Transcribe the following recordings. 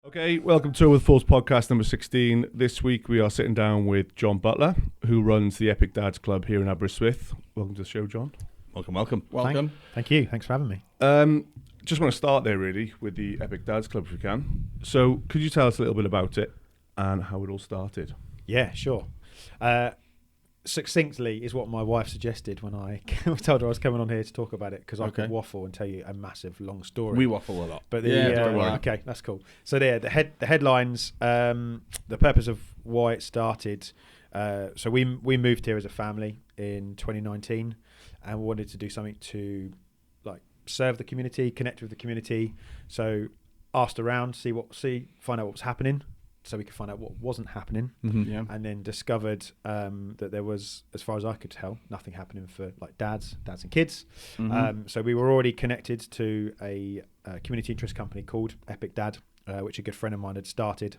Okay, welcome to With Fools podcast number 16. This week we are sitting down with Jon Butler, who runs the Aber Dads club here in Aberystwyth. Welcome to the show, Jon. Welcome. Thank you. Thanks for having me. Just want to start there really with the Aber Dads club if you can. So could you tell us a little bit about it and how it all started? Yeah, sure. Succinctly is what my wife suggested when I told her I was coming on here to talk about it, because I could waffle and tell you a massive long story. We waffle a lot. But okay, that's cool. So the headlines, the purpose of why it started. So we moved here as a family in 2019 and wanted to do something to like serve the community, connect with the community. So asked around, find out what was happening, so we could find out what wasn't happening, and then discovered that there was, as far as I could tell, nothing happening for like dads and kids. So we were already connected to a community interest company called Aber Dads, which a good friend of mine had started,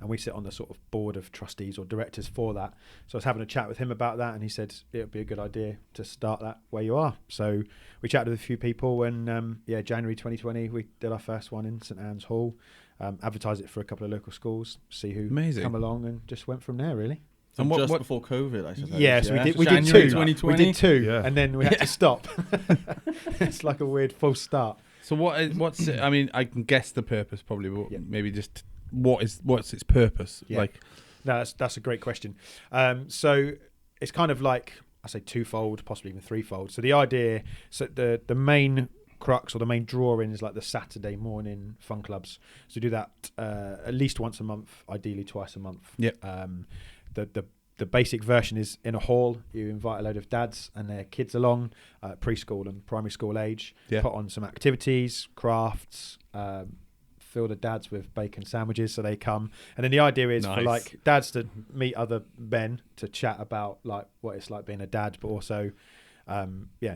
and we sit on the sort of board of trustees or directors for that. So I was having a chat with him about that, and he said it would be a good idea to start that where you are. So we chatted with a few people, and January 2020 we did our first one in St Anne's Hall. Advertised it for a couple of local schools, see who come along, and just went from there really. And what before COVID, I suppose. Yes, yeah. we did two. 2020? We did two, and then we had to stop. It's like a weird false start. So what's it, I mean, I can guess the purpose probably, but maybe just what's its purpose? Yeah. No, that's a great question. So it's kind of like, I say twofold, possibly even threefold. So the idea, the main crux or the main drawing is like the Saturday morning fun clubs. So do that at least once a month, ideally twice a month. The basic version is in a hall. You invite a load of dads and their kids along, preschool and primary school age. Put on some activities, crafts, fill the dads with bacon sandwiches so they come, and then the idea is for like dads to meet other men to chat about like what it's like being a dad, but also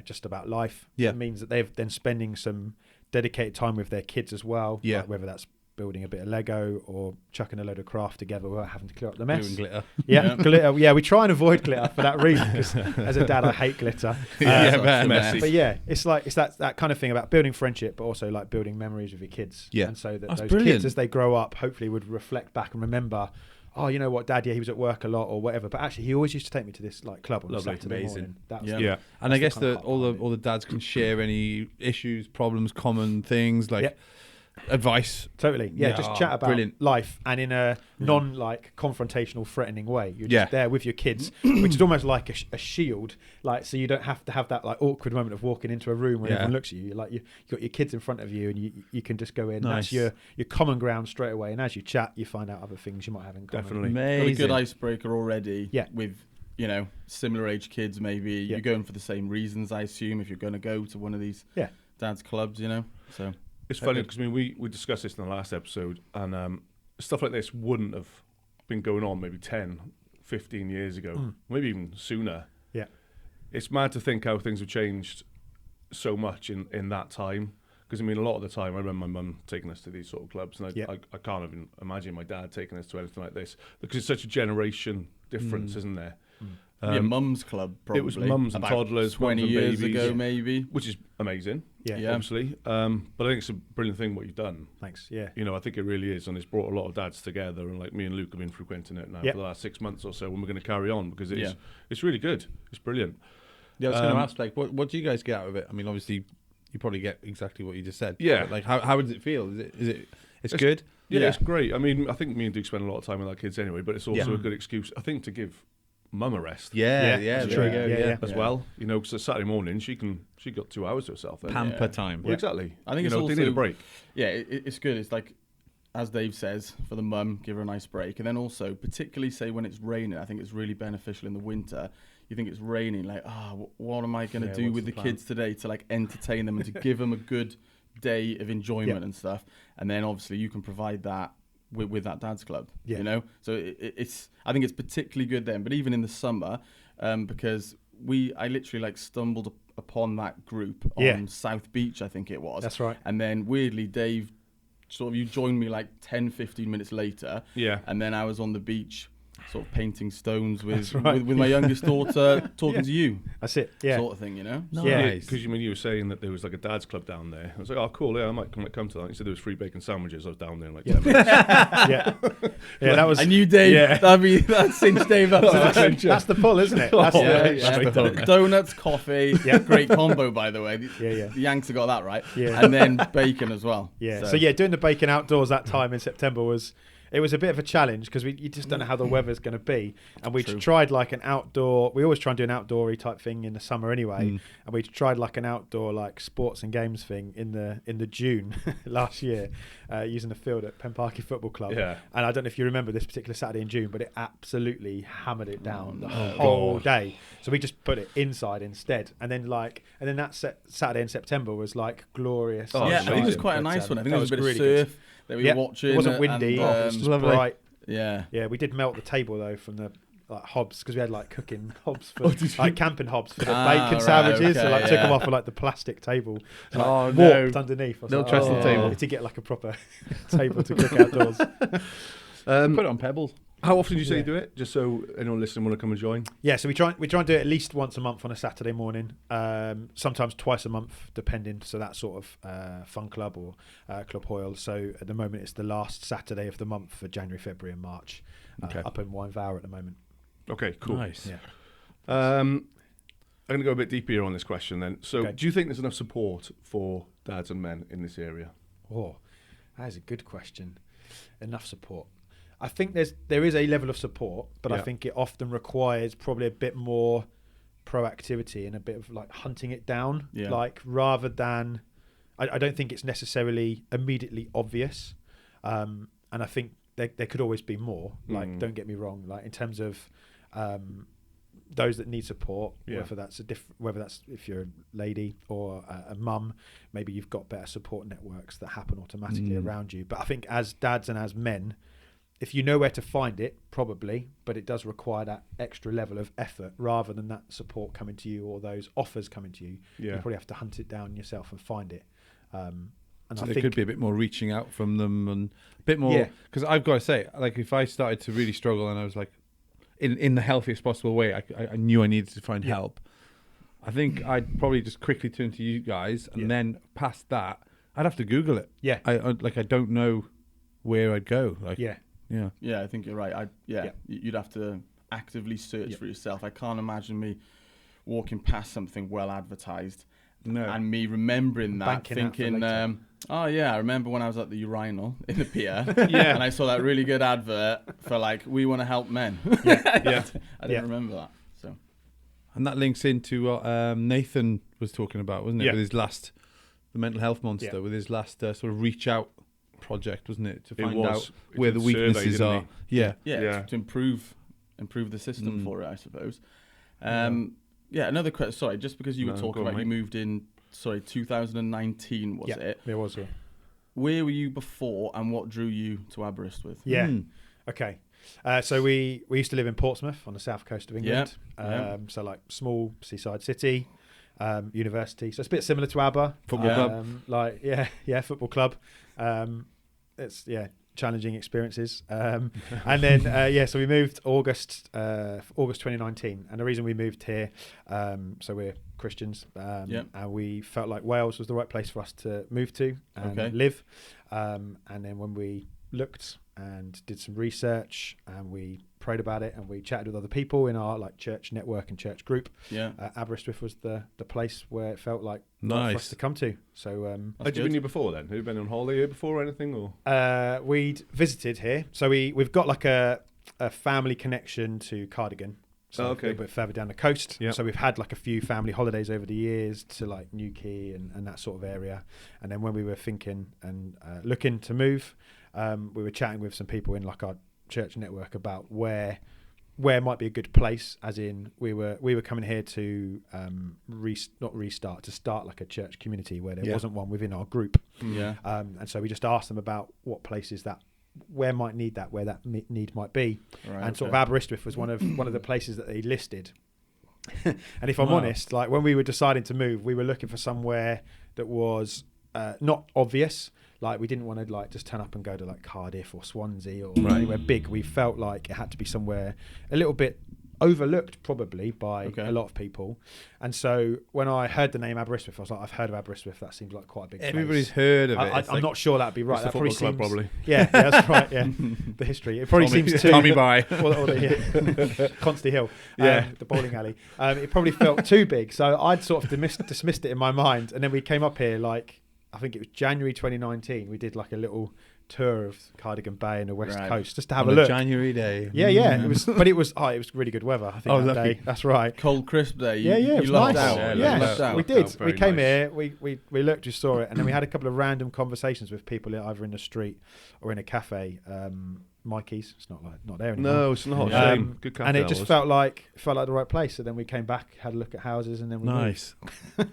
just about life. It means that they've then spending some dedicated time with their kids as well, like whether that's building a bit of Lego or chucking a load of craft together without having to clear up the mess. Doing glitter. Glitter. We try and avoid glitter for that reason, because as a dad I hate glitter. Messy. But it's that kind of thing about building friendship, but also like building memories with your kids. And so that those kids, as they grow up, hopefully would reflect back and remember, oh, you know what, Dad, he was at work a lot or whatever, but actually he always used to take me to this like club on Saturday morning. And I guess all the dads can share any issues, problems, common things like advice. Totally. Just chat about life, and in a non like confrontational, threatening way. You're just there with your kids, which is almost like a shield, like so you don't have to have that like awkward moment of walking into a room when everyone looks at you. Like you've got your kids in front of you, and you can just go in. That's your common ground straight away, and as you chat you find out other things you might have in common. Definitely. Got a good icebreaker already with similar age kids. Maybe you're going for the same reasons, I assume, if you're going to go to one of these dads clubs, so it's funny because we discussed this in the last episode, and stuff like this wouldn't have been going on maybe 10, 15 years ago, maybe even sooner. Yeah. It's mad to think how things have changed so much in that time. Because, a lot of the time, I remember my mum taking us to these sort of clubs, and I can't even imagine my dad taking us to anything like this, because it's such a generation difference, isn't there? Mum's club, probably. It was mums and toddlers, 20 years ago, maybe. Which is amazing, obviously. But I think it's a brilliant thing what you've done. Thanks, I think it really is, and it's brought a lot of dads together, and like me and Luke have been frequenting it now for the last 6 months or so, and we're going to carry on, because it's really good. It's brilliant. Yeah, I was going to ask, like, what do you guys get out of it? I mean, obviously, you probably get exactly what you just said. Yeah. But, like, how does it feel? It's good? Yeah, it's great. I think me and Duke spend a lot of time with our kids anyway, but it's also a good excuse, I think, to give Mum a rest. As well. Because Saturday morning she got 2 hours to herself. Pamper time. Well, exactly. I think it's also, they need a break. Yeah, it's good. It's like, as Dave says, for the mum, give her a nice break, and then also, particularly say when it's raining, I think it's really beneficial in the winter. You think it's raining, like, what am I going to do with the kids today to like entertain them and to give them a good day of enjoyment and stuff, and then obviously you can provide that with that dad's club, so it's I think it's particularly good then, but even in the summer, because I literally like stumbled upon that group on South Beach, I think it was. That's right. And then weirdly, Dave, you joined me like 10-15 minutes later, and then I was on the beach sort of painting stones with my youngest daughter talking to you. That's it. Yeah. Sort of thing, you know? Nice. Yeah, because you were saying that there was like a dad's club down there. I was like, oh, cool, yeah, I might come to that. He said there was free bacon sandwiches. I was down there in like 10 minutes. Yeah, that was... I knew Dave, that'd cinch Dave up. That's the pull, isn't it? That's the donuts, coffee, great combo, by the way. The Yanks have got that right. Yeah. And then bacon as well. Yeah, so doing the bacon outdoors that time in September was a bit of a challenge because you just don't know how the weather's going to be, and we tried like an outdoor. We always try and do an outdoory type thing in the summer anyway, and we tried like an outdoor like sports and games thing in the June last year, using the field at Penparky Football Club. Yeah. And I don't know if you remember this particular Saturday in June, but it absolutely hammered it down the whole day. So we just put it inside instead, and then that Saturday in September was like glorious. I think it was quite a nice one. I think there was a bit of surf that we were watching. It wasn't windy. It was just bright. Yeah. We did melt the table though from the hobs because we had like cooking hobs for like camping hobs for the bacon sandwiches. Okay, so took them off of like the plastic table. And, warped underneath. No trestle table to get like a proper table to cook outdoors. Put it on pebbles. How often do you say you do it? Just so anyone listening want to come and join? Yeah, so we try and do it at least once a month on a Saturday morning. Sometimes twice a month, depending. So that sort of fun club or Club Hoyle. So at the moment, it's the last Saturday of the month for January, February, and March. Up in Winevower at the moment. Okay, cool. Nice. Yeah. I'm going to go a bit deeper here on this question then. So, do you think there's enough support for dads and men in this area? Oh, that is a good question. Enough support. I think there is a level of support, but I think it often requires probably a bit more proactivity and a bit of like hunting it down, like rather than. I don't think it's necessarily immediately obvious, and I think there could always be more. Like, don't get me wrong. Like in terms of those that need support, whether that's if you're a lady or a mum, maybe you've got better support networks that happen automatically around you. But I think as dads and as men, if you know where to find it, probably, but it does require that extra level of effort rather than that support coming to you or those offers coming to you. You probably have to hunt it down yourself and find it. And so there could be a bit more reaching out from them and a bit more, because I've got to say, like if I started to really struggle and I was like, in the healthiest possible way, I knew I needed to find help. I think I'd probably just quickly turn to you guys, and then past that, I'd have to Google it. Yeah, I don't know where I'd go. I think you're right. You'd have to actively search for yourself. I can't imagine me walking past something well advertised. No. And me remembering that, thinking, I remember when I was at the urinal in the pier, and I saw that really good advert for like, we want to help men. I didn't remember that. So, and that links into what Nathan was talking about, wasn't it? With his last, the mental health monster, with his last sort of reach out project, wasn't it? To find out where the weaknesses are. To improve the system for it, I suppose. Another question. Sorry, just because you were talking about you moved in, 2019 was it? It was, Where were you before and what drew you to Aberystwyth? Okay. So we used to live in Portsmouth on the south coast of England. So like small seaside city, university. So it's a bit similar to Aber. Football club. Football club. It's, challenging experiences. And then, so we moved August 2019. And the reason we moved here, so we're Christians, and we felt like Wales was the right place for us to move to and live. And then when we looked and did some research and we prayed about it and we chatted with other people in our like church network and church group, Aberystwyth was the place where it felt like right for us to come to. So had you been here before then? Have you been on holiday here before or anything? Or we'd visited here, so we've got like a family connection to Cardigan, so a little bit further down the coast. So we've had like a few family holidays over the years to like Newquay and that sort of area. And then when we were thinking and looking to move, we were chatting with some people in like our church network about where might be a good place, as in we were coming here to start like a church community where there wasn't one within our group. And so we just asked them about what places where that need might be, and sort of Aberystwyth was one of the places that they listed. And if I'm honest, like when we were deciding to move, we were looking for somewhere that was not obvious. Like we didn't want to like just turn up and go to like Cardiff or Swansea or anywhere big. We felt like it had to be somewhere a little bit overlooked probably by a lot of people. And so when I heard the name Aberystwyth, I was like, I've heard of Aberystwyth. That seems like quite a big Everybody's place. heard of it. I'm like, not sure that'd be right. It's That the probably football seems club, probably. Yeah, that's right. Yeah, the history. It probably seems too Tommy By Constey Hill. The bowling alley. It probably felt too big, so I'd sort of dismissed it in my mind. And then we came up here like I think it was January 2019. We did like a little tour of Cardigan Bay and the West Coast just to have a look. January day. Yeah. It was, but it was really good weather. I think that lucky. day. That's right. Cold, crisp day. It was lucked nice. out. Yeah, we did. Very We came nice. here. We looked, we saw it, and then we had a couple of random conversations with people either in the street or in a cafe. Mikey's. It's not there anymore. No, it's not. Shame. Good cafe. And it just felt like the right place. So then we came back, had a look at houses, and then we Nice. moved.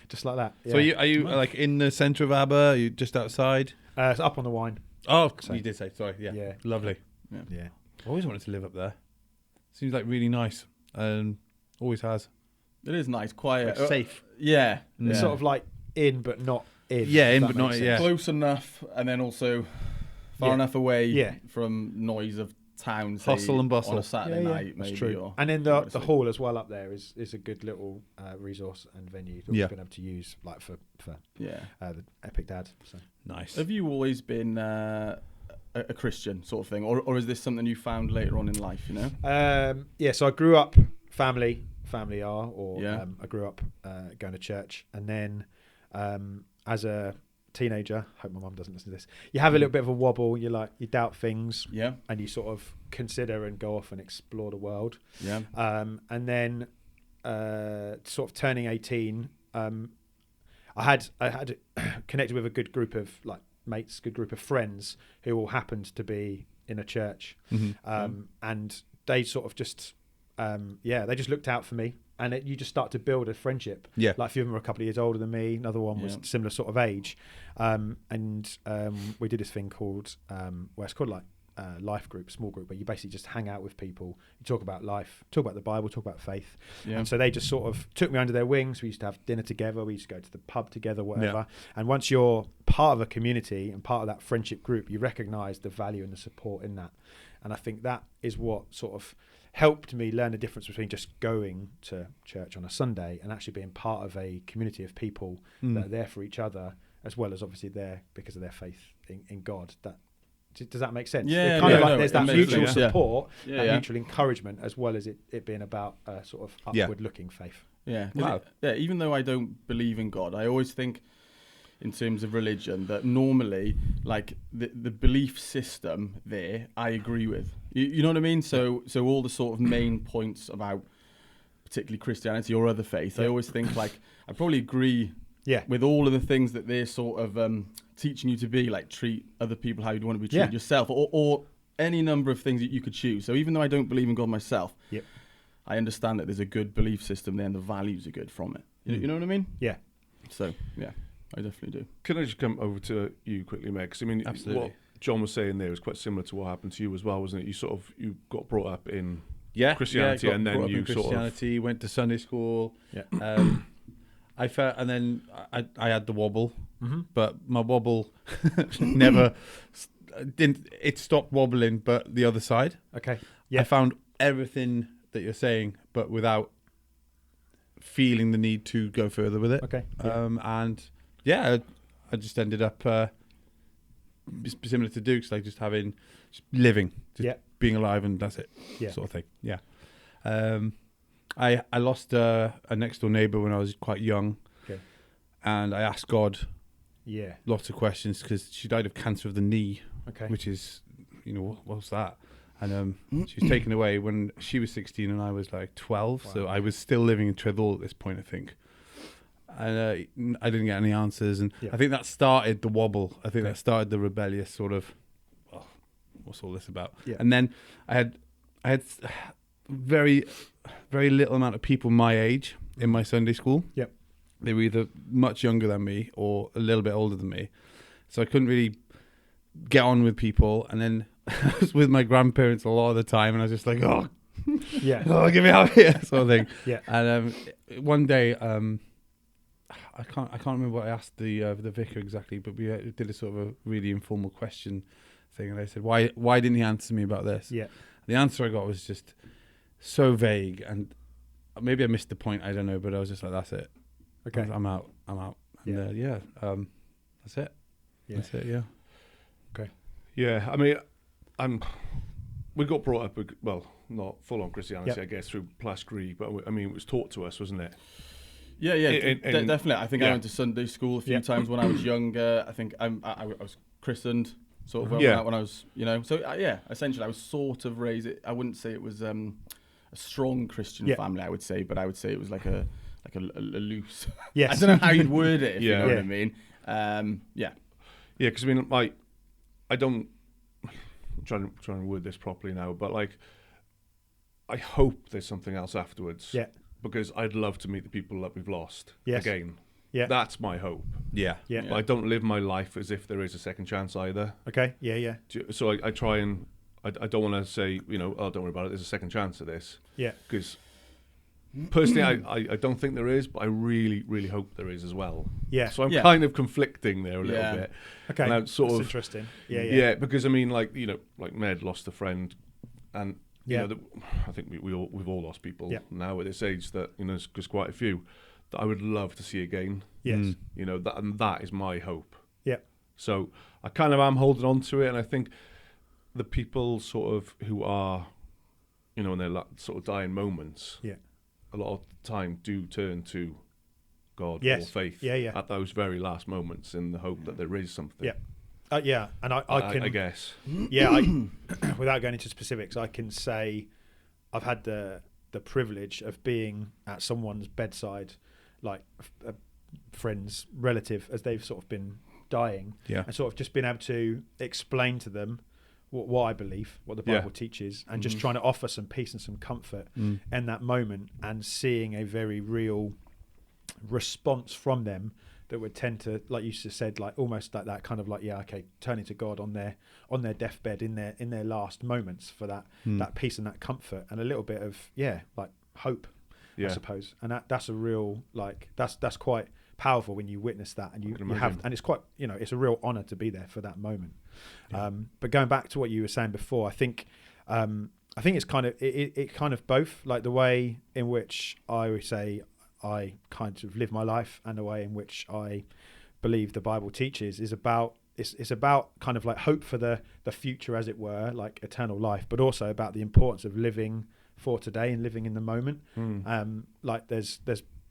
Just like that. So are you like in the centre of Aber? Are you just outside? It's up on the Wine. Oh, So- you did say. Sorry. Yeah. Yeah. Lovely. Yeah. I always wanted to live up there. Seems like really nice, and always has. It is nice, quiet, Like safe. Yeah, It's sort of like in but not in. Yeah, if in that but makes not- sense. yeah. close enough, and then also far Yeah. enough away Yeah. from noise of town. Say, Hustle and bustle. on a Saturday night, that's maybe. true. Or And then go the to sleep. hall as well up there is a good little resource and venue that Yeah. we've been able to use like for Yeah. the Epic Dad. So. Nice. Have you always been a Christian sort of thing, or is this something you found later on in life? You know. So I grew up family are, or Yeah. I grew up going to church, and then as a teenager, hope my mum doesn't listen to this, you have a little bit of a wobble. You doubt things, Yeah. and you sort of consider and go off and explore the world. Yeah. And then sort of turning 18, I had connected with a good group of like mates, good group of friends who all happened to be in a church, and they sort of just they just looked out for me, and you just start to build a friendship. Yeah. Like a few of them were a couple of years older than me, another one was similar sort of age, and we did this thing called where it's called like life group, small group, where you basically just hang out with people, you talk about life, talk about the Bible, talk about faith. Yeah. And so they just sort of took me under their wings. We used to have dinner together, we used to go to the pub together, whatever. And once you're part of a community and part of that friendship group, you recognize the value and the support in that. And I think that is what sort of helped me learn the difference between just going to church on a Sunday and actually being part of a community of people that are there for each other, as well as obviously there because of their faith in God. Does that make sense? Yeah, It's kind of like no, there's it that makes mutual sense, yeah. support, Yeah, that yeah. mutual encouragement, as well as it being about sort of upward-looking faith. Yeah. Wow. Even though I don't believe in God, I always think in terms of religion that normally like the belief system there I agree with. You know what I mean? So all the sort of main points about particularly Christianity or other faiths, I always think like I probably agree with all of the things that they're sort of teaching you to be, like treat other people how you'd want to be treated yourself, or any number of things that you could choose. So even though I don't believe in God myself, I understand that there's a good belief system there and the values are good from it. You know what I mean? Yeah. So, yeah, I definitely do. Can I just come over to you quickly, Meg? 'Cause I mean, Absolutely. what John was saying there is quite similar to what happened to you as well, wasn't it? You got brought up in Christianity, and then you sort of Christianity, went to Sunday school. Yeah. I felt, and then I had the wobble, but my wobble never didn't. It stopped wobbling, but the other side. Okay. I found everything that you're saying, but without feeling the need to go further with it. Okay. And I just ended up similar to Duke's, like just living, just being alive, and that's it, sort of thing. Yeah. I lost a next door neighbour when I was quite young, and I asked God lots of questions because she died of cancer of the knee, which is, what's that? And she was taken away when she was 16 and I was like 12, so I was still living in Treddle at this point, I think. And I didn't get any answers, and I think that started the wobble. I think that started the rebellious sort of, what's all this about? And then I had very, very little amount of people my age in my Sunday school. Yep. They were either much younger than me or a little bit older than me, so I couldn't really get on with people. And then I was with my grandparents a lot of the time, and I was just like, get me out of here, sort of thing. And one day, I can't remember what I asked the vicar exactly, but we did a sort of a really informal question thing, and I said, why didn't he answer me about this? Yeah. The answer I got was just so vague, and maybe I missed the point. I don't know, but I was just like, that's it. Okay. I'm out. And, that's it. Yeah. That's it. Yeah. Okay. Yeah, I mean, we got brought up, well, not full on Christianity, I guess, through Plasgree, but I mean, it was taught to us, wasn't it? Yeah, definitely. I think I went to Sunday school a few times when I was younger. I think I was christened sort of when I was, So essentially, I was sort of raised. I wouldn't say it was a strong Christian family. I would say, but I would say it was like a loose. Yes. I don't know how you'd word it. If you know what I mean. Yeah, because I mean, I don't. I'm trying to word this properly now, but like, I hope there's something else afterwards. Yeah. Because I'd love to meet the people that we've lost again. Yeah. That's my hope. Yeah. But I don't live my life as if there is a second chance either. Okay. Yeah. So I try and I don't want to say, oh, don't worry about it. There's a second chance at this. Yeah. Because personally, I don't think there is, but I really, really hope there is as well. Yeah. So I'm kind of conflicting there a little bit. Okay. And I'm That's interesting. Yeah. Yeah, because I mean, like Med lost a friend, and Yeah. I think we've all lost people now at this age that there's quite a few that I would love to see again. Yes. That is my hope. Yeah. So I kind of am holding on to it, and I think the people sort of who are, in their sort of dying moments, a lot of the time do turn to God or faith at those very last moments in the hope that there is something. Yeah. And I guess. Yeah, without going into specifics, I can say I've had the privilege of being at someone's bedside, like a friend's relative, as they've sort of been dying, and sort of just being able to explain to them what I believe, what the Bible teaches, and just trying to offer some peace and some comfort in that moment, and seeing a very real response from them that would tend to, like you just said, like almost like that kind of like, turning to God on their deathbed in their last moments for that peace and that comfort and a little bit of like hope, I suppose. And that's a real, like that's quite powerful when you witness that, and you have, and it's quite, it's a real honor to be there for that moment. But going back to what you were saying before, I think it's kind of it kind of both, like the way in which I would say I kind of live my life and the way in which I believe the Bible teaches is about it's about kind of like hope for the future, as it were, like eternal life, but also about the importance of living for today and living in the moment. Like there's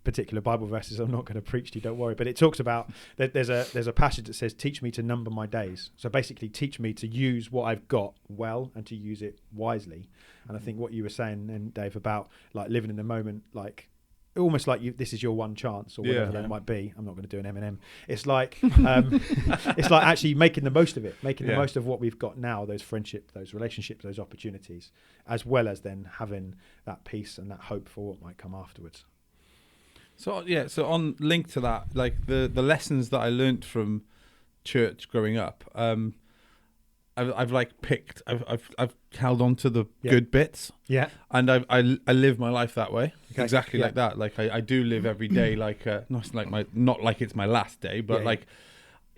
particular Bible verses I'm not going to preach to you, don't worry, but it talks about that there's a passage that says, teach me to number my days. So basically teach me to use what I've got well and to use it wisely. And I think what you were saying then, Dave, about like living in the moment, like almost like this is your one chance or whatever that might be. I'm not going to do an Eminem. It's like it's like actually making the most of it, making the most of what we've got now, those friendships, those relationships, those opportunities, as well as then having that peace and that hope for what might come afterwards. So on link to that, like the lessons that I learnt from church growing up, I've like picked, I've held on to the good bits, and I live my life that way, exactly like that. Like I do live every day like not like it's my last day, but like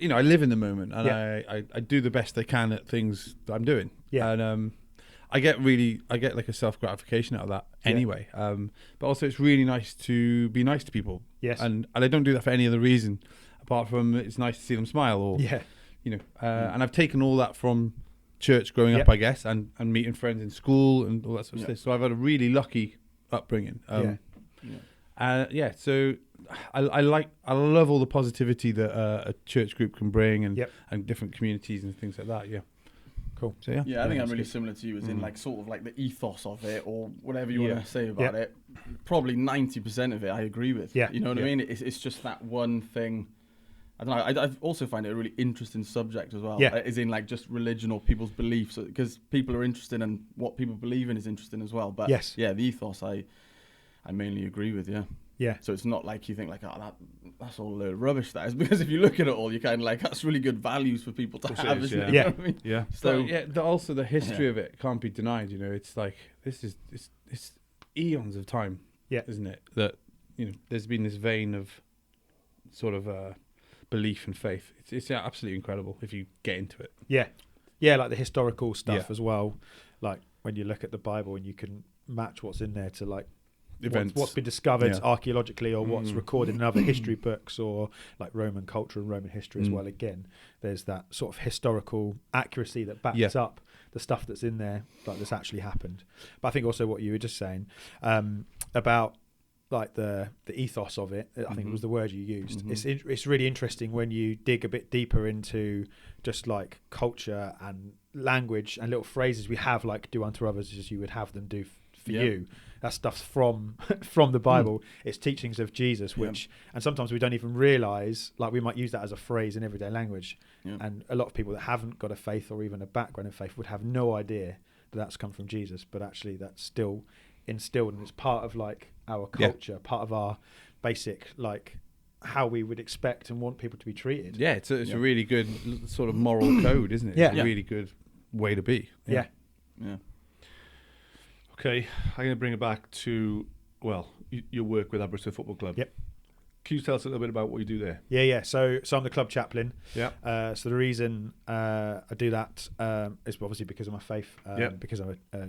I live in the moment, and I do the best I can at things that I'm doing, and I get like a self gratification out of that anyway. But also it's really nice to be nice to people, and I don't do that for any other reason apart from it's nice to see them smile or and I've taken all that from church growing up, I guess, and meeting friends in school and all that sort of stuff. So I've had a really lucky upbringing. So I love all the positivity that a church group can bring and different communities and things like that. Cool. So I think I'm really similar to you, as in like sort of like the ethos of it, or whatever you want to say about it. Probably 90% of it I agree with. You know what I mean? It's just that one thing. I don't know. I also find it a really interesting subject as well. As in like just religion or people's beliefs, because people are interested and what people believe in is interesting as well. But the ethos I mainly agree with. So it's not like you think like, oh, that's all a load of rubbish, that is, because if you look at it all, you're kind of like, that's really good values for people to have, isn't it? You know what I mean? So also the history of it can't be denied. It's like it's eons of time, isn't it? That there's been this vein of sort of belief and faith. It's absolutely incredible if you get into it. Yeah, like the historical stuff Yeah. as well. Like when you look at the Bible and you can match what's in there to like Events. what's been discovered Yeah. archaeologically or what's recorded in other history books or like Roman culture and Roman history as well. Again, there's that sort of historical accuracy that backs up the stuff that's in there, like that's actually happened. But I think also what you were just saying about like the ethos of it, I think it was the word you used. It's really interesting when you dig a bit deeper into just like culture and language and little phrases we have, like do unto others as you would have them do for you. That stuff's from the Bible. It's teachings of Jesus, which and sometimes we don't even realise, like we might use that as a phrase in everyday language, and a lot of people that haven't got a faith or even a background in faith would have no idea that that's come from Jesus, but actually that's still instilled and it's part of like our culture, part of our basic like how we would expect and want people to be treated. Yeah, it's a really good sort of moral code, isn't it? It's a really good way to be. Yeah. Okay, I'm going to bring it back to, well, your work with Aberystwyth Football Club. Yep. Can you tell us a little bit about what you do there? Yeah. So I'm the club chaplain. Yeah. So the reason I do that is obviously because of my faith, because I'm a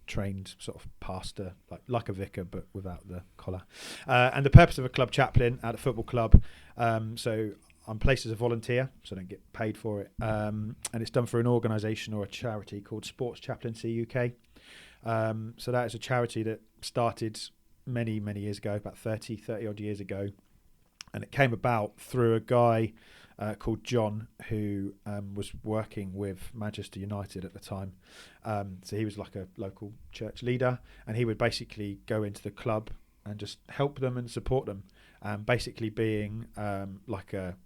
trained sort of pastor, like a vicar, but without the collar. And the purpose of a club chaplain at a football club, so I'm placed as a volunteer, so I don't get paid for it. And it's done for an organisation or a charity called Sports Chaplaincy UK. So that is a charity that started many, many years ago, about 30 odd years ago. And it came about through a guy called Jon, who was working with Manchester United at the time. So he was like a local church leader, and he would basically go into the club and just help them and support them, basically being like a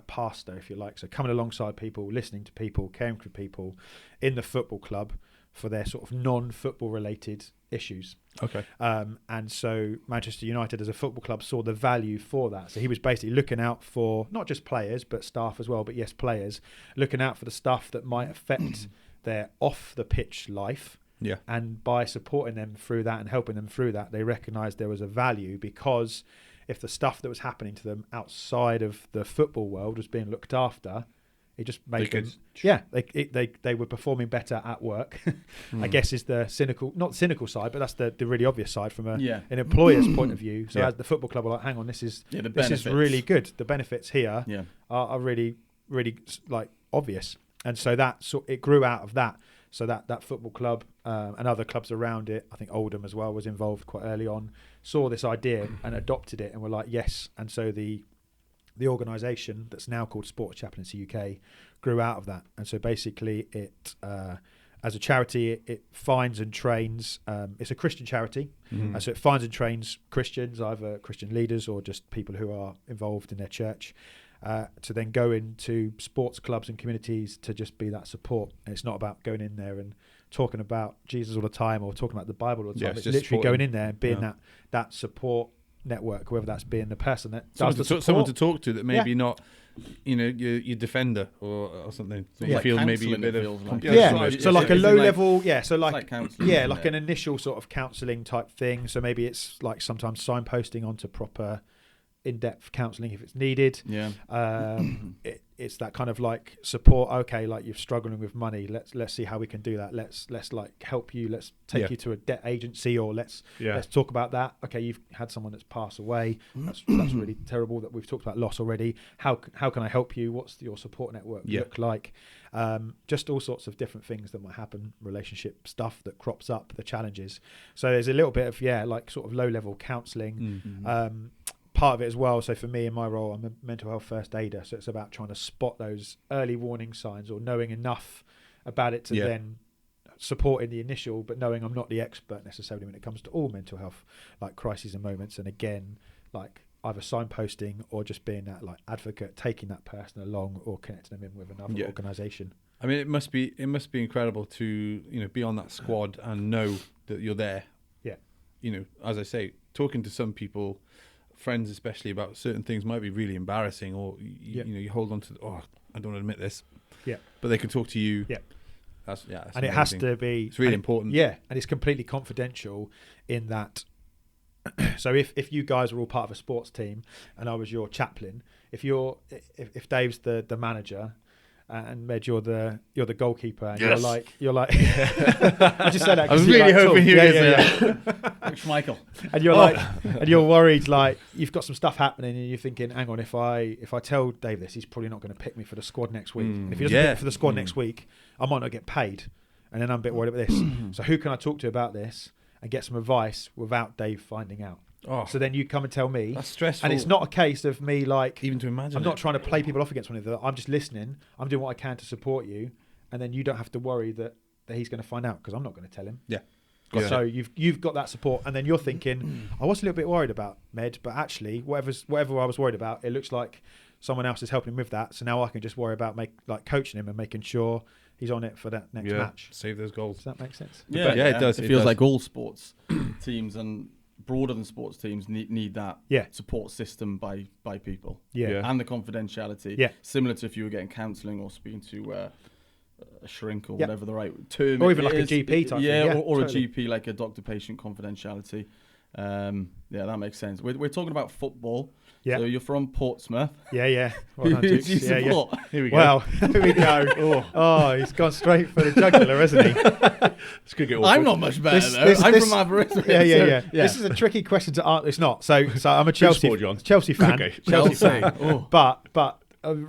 pastor, if you like. So coming alongside people, listening to people, caring for people in the football club for their sort of non-football related issues. Okay. And so Manchester United as a football club saw the value for that. So he was basically looking out for not just players, but staff as well, but yes, players, looking out for the stuff that might affect their off-the-pitch life. Yeah. And by supporting them through that and helping them through that, they recognised there was a value, because if the stuff that was happening to them outside of the football world was being looked after, it just made them, they were performing better at work. I guess is the not cynical side, but that's the really obvious side from an employer's point of view. So as the football club are like, hang on, this is really good. The benefits here are really, really like obvious. And so it grew out of that. So that football club and other clubs around it, I think Oldham as well was involved quite early on, saw this idea and adopted it and were like, yes. And so the organisation that's now called Sports Chaplaincy UK grew out of that. And so basically it, as a charity, it finds and trains, it's a Christian charity. So it finds and trains Christians, either Christian leaders or just people who are involved in their church, to then go into sports clubs and communities to just be that support. And it's not about going in there and talking about Jesus all the time or talking about the Bible all the time. It's literally going in there and being that support network, whether that's being the person that does the support. Someone to talk to that maybe not, your defender or something. So you like feel maybe a bit of so like a low level, so like counselling, like an initial sort of counselling type thing. So maybe it's like sometimes signposting onto proper in-depth counselling if it's needed. It's that kind of like support. Okay, like you're struggling with money, let's see how we can do that. Let's like help you. Let's take you to a debt agency, or let's talk about that. Okay, you've had someone that's passed away. That's really terrible that we've talked about loss already. How can I help you? What's your support network look like? Just all sorts of different things that might happen, relationship stuff that crops up, the challenges. So there's a little bit of like sort of low level counselling. Part of it as well. So for me in my role, I'm a mental health first aider. So it's about trying to spot those early warning signs or knowing enough about it to then support in the initial, but knowing I'm not the expert necessarily when it comes to all mental health, like crises and moments. And again, like either signposting or just being that like advocate, taking that person along or connecting them in with another organisation. I mean, it must be incredible to, be on that squad and know that you're there. Yeah. As I say, talking to some people, friends especially, about certain things might be really embarrassing, or you hold on to I don't want to admit this, but they can talk to you. That's and amazing. It has to be, it's really important, and it's completely confidential in that. So if you guys were all part of a sports team and I was your chaplain, if Dave's the manager. And Med, you're the goalkeeper, and Yes. you're like. I just said that. I was really hoping you were Schmeichel. And you're like, and you're worried, like you've got some stuff happening, and you're thinking, hang on, if I tell Dave this, he's probably not going to pick me for the squad next week. And if he doesn't pick me for the squad next week, I might not get paid, and then I'm a bit worried about this. So who can I talk to about this and get some advice without Dave finding out? Oh, So then you come and tell me, that's stressful. and it's not a case of me like even to imagine. I'm not trying to play people off against one another. I'm just listening. I'm doing what I can to support you, and then you don't have to worry that he's going to find out because I'm not going to tell him. Yeah. So you've got that support, and then you're thinking, I was a little bit worried about Med, but actually, whatever I was worried about, it looks like someone else is helping him with that. So now I can just worry about coaching him and making sure he's on it for that next match. Save those goals. Does that make sense? Yeah, it does. It It feels does. like all sports teams and broader than sports teams need that support system by people. Yeah. And the confidentiality. Yeah. Similar to if you were getting counselling or speaking to a shrink or Yeah. whatever the right term Or even it like a is. GP type yeah, thing. Yeah, or totally. a GP, like a doctor-patient confidentiality. Yeah, that makes sense. We're talking about football. Yeah. So you're from Portsmouth. Yeah. Well done, Who do Dukes. you Yeah. support? Here we go. Well, here we go. Oh, he's gone straight for the jugular, hasn't he? It's going to get awkward. I'm not much better, This- though. this- I'm this- from Aberystwyth. Yeah. So, This is a tricky question to answer. It's not. So I'm a support, Chelsea John? Chelsea fan. Okay. Chelsea fan. Oh. But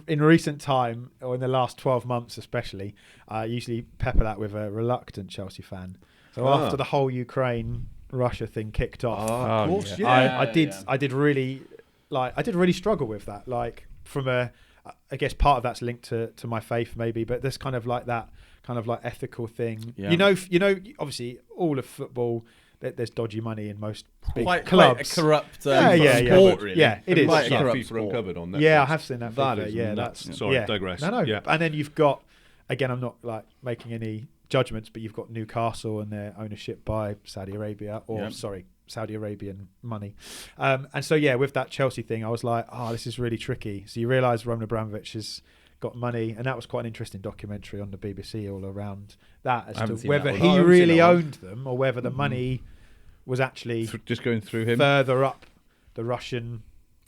in recent time, or in the last 12 months especially, I usually pepper that with a reluctant Chelsea fan. So after the whole Ukraine-Russia thing kicked off, of course, I did really struggle with that. Like from I guess part of that's linked to my faith maybe, but there's kind of like that kind of like ethical thing. Yeah. You know, obviously all of football, there's dodgy money in most big Quite clubs. a corrupt Yeah. sport, really. Yeah, it is. Quite a Yeah. corrupt FIFA sport. uncovered on Netflix. Yeah, I have seen that. That FIFA. is Yeah, nuts. that's Sorry, yeah. digress. No. Yeah. And then you've got, again, I'm not like making any judgments, but you've got Newcastle and their ownership by Saudi Arabia, Saudi Arabian money. And so with that Chelsea thing, I was like, this is really tricky. So you realise Roman Abramovich has got money, and that was quite an interesting documentary on the BBC all around that as to whether he really owned them or whether the money was actually just going through him further up the Russian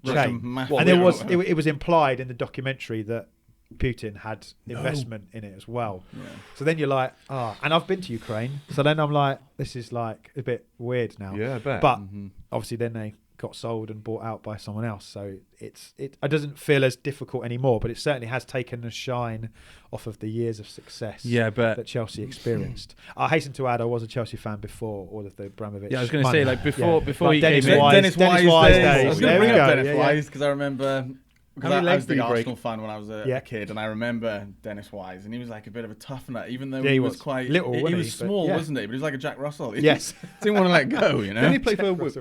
chain. mafia. And it was implied in the documentary that Putin had investment in it as well. Yeah. So then you're like, and I've been to Ukraine, so then I'm like, this is like a bit weird now. Yeah, I bet. But obviously then they got sold and bought out by someone else, so it doesn't feel as difficult anymore, but it certainly has taken the shine off of the years of success that Chelsea experienced. I hasten to add, I was a Chelsea fan before all of the Abramovich. Yeah, I was going to money. say, like, before he Dennis came in. Wise, Dennis Wise days. I was going to bring up Dennis yeah. Wise because I remember. Because I was a big Arsenal fan when I was a kid, and I remember Dennis Wise, and he was like a bit of a tough nut, even though he was quite little. He was small, but, wasn't he? But he was like a Jack Russell. He yes, didn't want to let go. You know. Didn't he play for was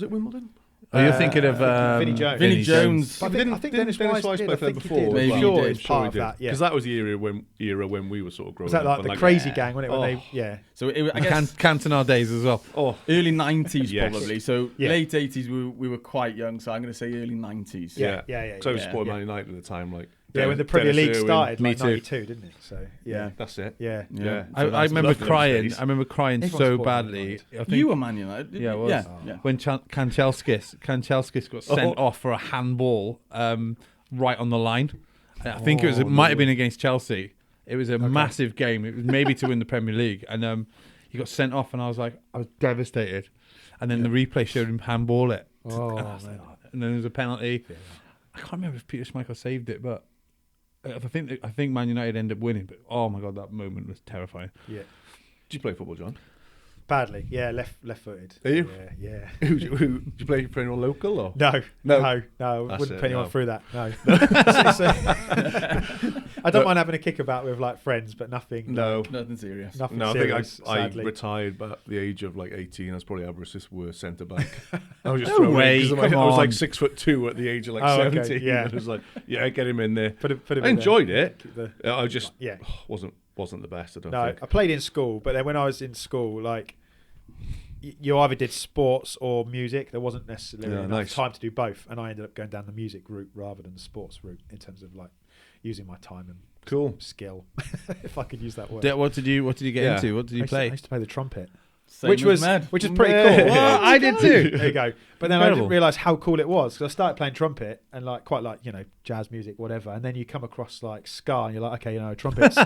it Wimbledon? Oh, you're thinking of Vinnie Jones. Vinnie Jones. I think Dennis Wise played did. there before. Maybe I'm he sure did. it's part of that. Yeah, Because that was the era when we were sort of growing was that up. like the and crazy gang, wasn't it? When they, So I guess Cantona days as well. early 90s Yes. probably. So late 80s we were quite young. So I'm going to say early 90s. Yeah. So I was supporting Man United at the time, like. When the Premier League started, Me like too. 92, didn't it? So Yeah. That's it. yeah. I remember crying. I remember crying Everyone so supported badly. I think You were Man United. Yeah, I was. Yeah. when Kanchelskis got sent off for a handball right on the line. I think it might have been against Chelsea. It was a massive game. It was maybe to win the Premier League, and he got sent off, and I was devastated. And then the replay showed him handball it, Oh, and, I was man. like, and then there was a penalty. Yeah. I can't remember if Peter Schmeichel saved it, but I think Man United ended up winning. But oh my god, that moment was terrifying. Yeah. Did you play football, John? Badly, yeah, left-footed. Are you? Yeah. Did you play for anyone local or? No. That's Wouldn't it, put anyone no. through that. No. I don't mind having a kickabout with like friends, but nothing. No. Nothing serious. Nothing No, I serious. think I sadly. retired at the age of like 18. I was probably Aberystwyth's worst centre back. I was just No throwing way, in 'cause come I was like on. 6'2" at the age of like Oh, okay, 17. yeah. I was like, get him in there. Put him I in there. enjoyed it. Keep the- I just Yeah. wasn't the best. I don't No, think. I played in school, but then when I was in school, like you either did sports or music. There wasn't necessarily enough time to do both, and I ended up going down the music route rather than the sports route in terms of like using my time and Cool skill, if I could use that word. What did you get into? What did you play? I used to play the trumpet. Same which as was Med. which is pretty cool. Well, I did too. There you go. But then I Incredible. didn't realise how cool it was, because I started playing trumpet and like quite like, you know, jazz music, whatever. And then you come across like ska, and you're like, okay, you know, trumpets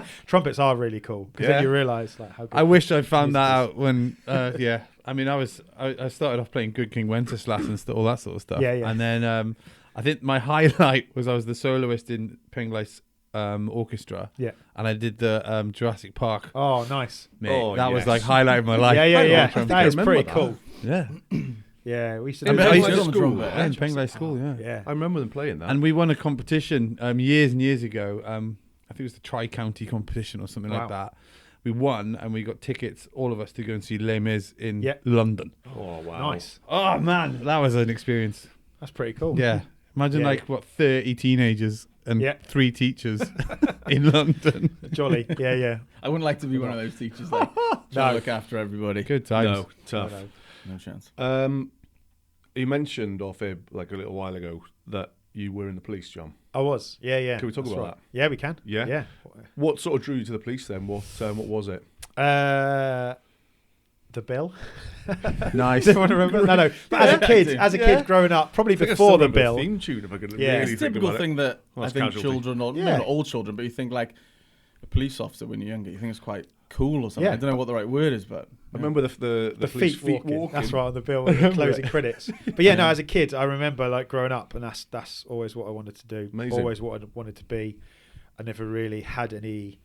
are really cool, because then you realise like how good I wish I'd found music that is. out when, yeah. I mean, I started off playing Good King Wenceslas and all that sort of stuff. Yeah, yeah. And then I think my highlight was I was the soloist in Penglai's orchestra. Yeah. And I did the Jurassic Park. Oh, nice. Mate, Oh, that was yes. like highlight of my life. Yeah. Trying to That is remember pretty that. coul. Yeah. Yeah, we used to And do I that. used Penglai to do School. the trumpet. Yeah, in Penglai School, yeah. Yeah. I remember them playing that. And we won a competition years and years ago. I think it was the Tri-County competition or something like that. We won, and we got tickets, all of us, to go and see Les Mis in London. oh, wow. Nice. Oh, man, that was an experience. That's pretty cool. Yeah. Imagine, Yeah. 30 teenagers and Yeah. 3 teachers in London. Jolly. Yeah. I wouldn't like to be one of those teachers like trying to look after everybody. Good times. No, tough. No chance. You mentioned off air like a little while ago that you were in the police, John. I was. Yeah. Can we talk That's about right. Yeah, we can. Yeah? Yeah. What sort of drew you to the police then? What was it? The bill. Nice. Does anyone remember? No. But as a kid growing up, probably I think I before still the remember bill. the theme tune, if I could Yeah. really It's a think typical about it. thing that Well, I it's think casualty. children, or Yeah. not all children, but you think like a police officer when you're younger, you think it's quite cool or something. Yeah. I don't know what the right word is, but I remember the police feet walking. That's right, on the bill, remember closing it. credits. But yeah, no, as a kid, I remember like growing up, and that's always what I wanted to do. Amazing. Always what I wanted to be. I never really had any.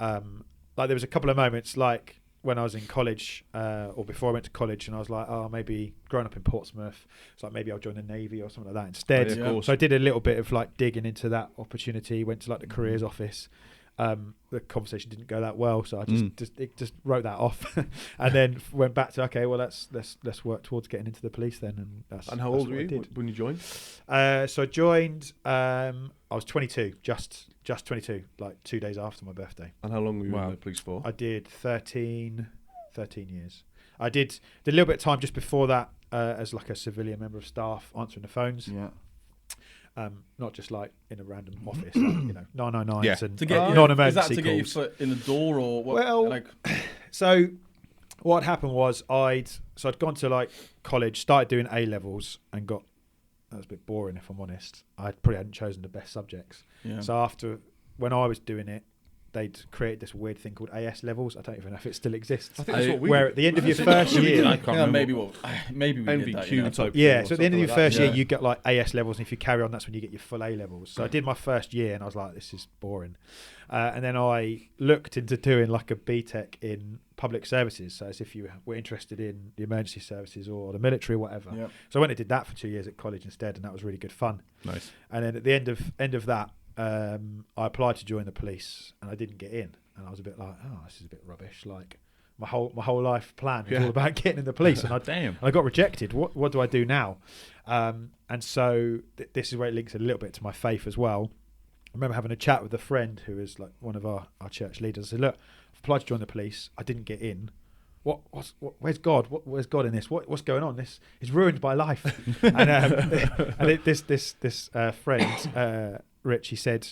Like there was a couple of moments, like when I was in college, or before I went to college, and I was like, oh, maybe growing up in Portsmouth, it's like maybe I'll join the Navy or something like that instead. Yeah, of course. So I did a little bit of like digging into that opportunity. Went to like the careers office. The conversation didn't go that well, so I just wrote that off, and then went back to well, let's work towards getting into the police then. And that's And how that's old what were I you did. when you joined? So I joined. I was 22, just 22, like 2 days after my birthday. And how long were you Wow. in the police for? I did 13 years. I did a little bit of time just before that as like a civilian member of staff, answering the phones. yeah. Not just like in a random office, like, 999s Yeah. and To get your, non-emergency is that to get your calls. foot in the door or what? Well, like So what happened was I'd gone to like college, started doing A levels, and that was a bit boring if I'm honest. I probably hadn't chosen the best subjects. yeah. So when I was doing it, they'd created this weird thing called AS levels. I don't even know if it still exists. I think that's what we Where did. at the end of your think first we year, did. I can't remember. Maybe we did that. NVQ You know, type. yeah. thing So or at the end of your something like first that. year, Yeah. you get like AS levels, and if you carry on, that's when you get your full A levels. So I did my first year, and I was like, this is boring. And then I looked into doing like a BTEC in public services, so as if you were interested in the emergency services or the military or whatever. Yeah. So I went and did that for 2 years at college instead, and that was really good fun. Nice. And then at the end of that, I applied to join the police, and I didn't get in, and I was a bit like, oh, this is a bit rubbish. Like my whole life plan was all about getting in the police, and I got rejected. What do I do now? And so this is where it links a little bit to my faith as well. I remember having a chat with a friend who is like one of our church leaders. I said, look, I've applied to join the police. I didn't get in. Where's God? Where's God in this? What's going on? This is ruined my life. And this friend, Rich, he said,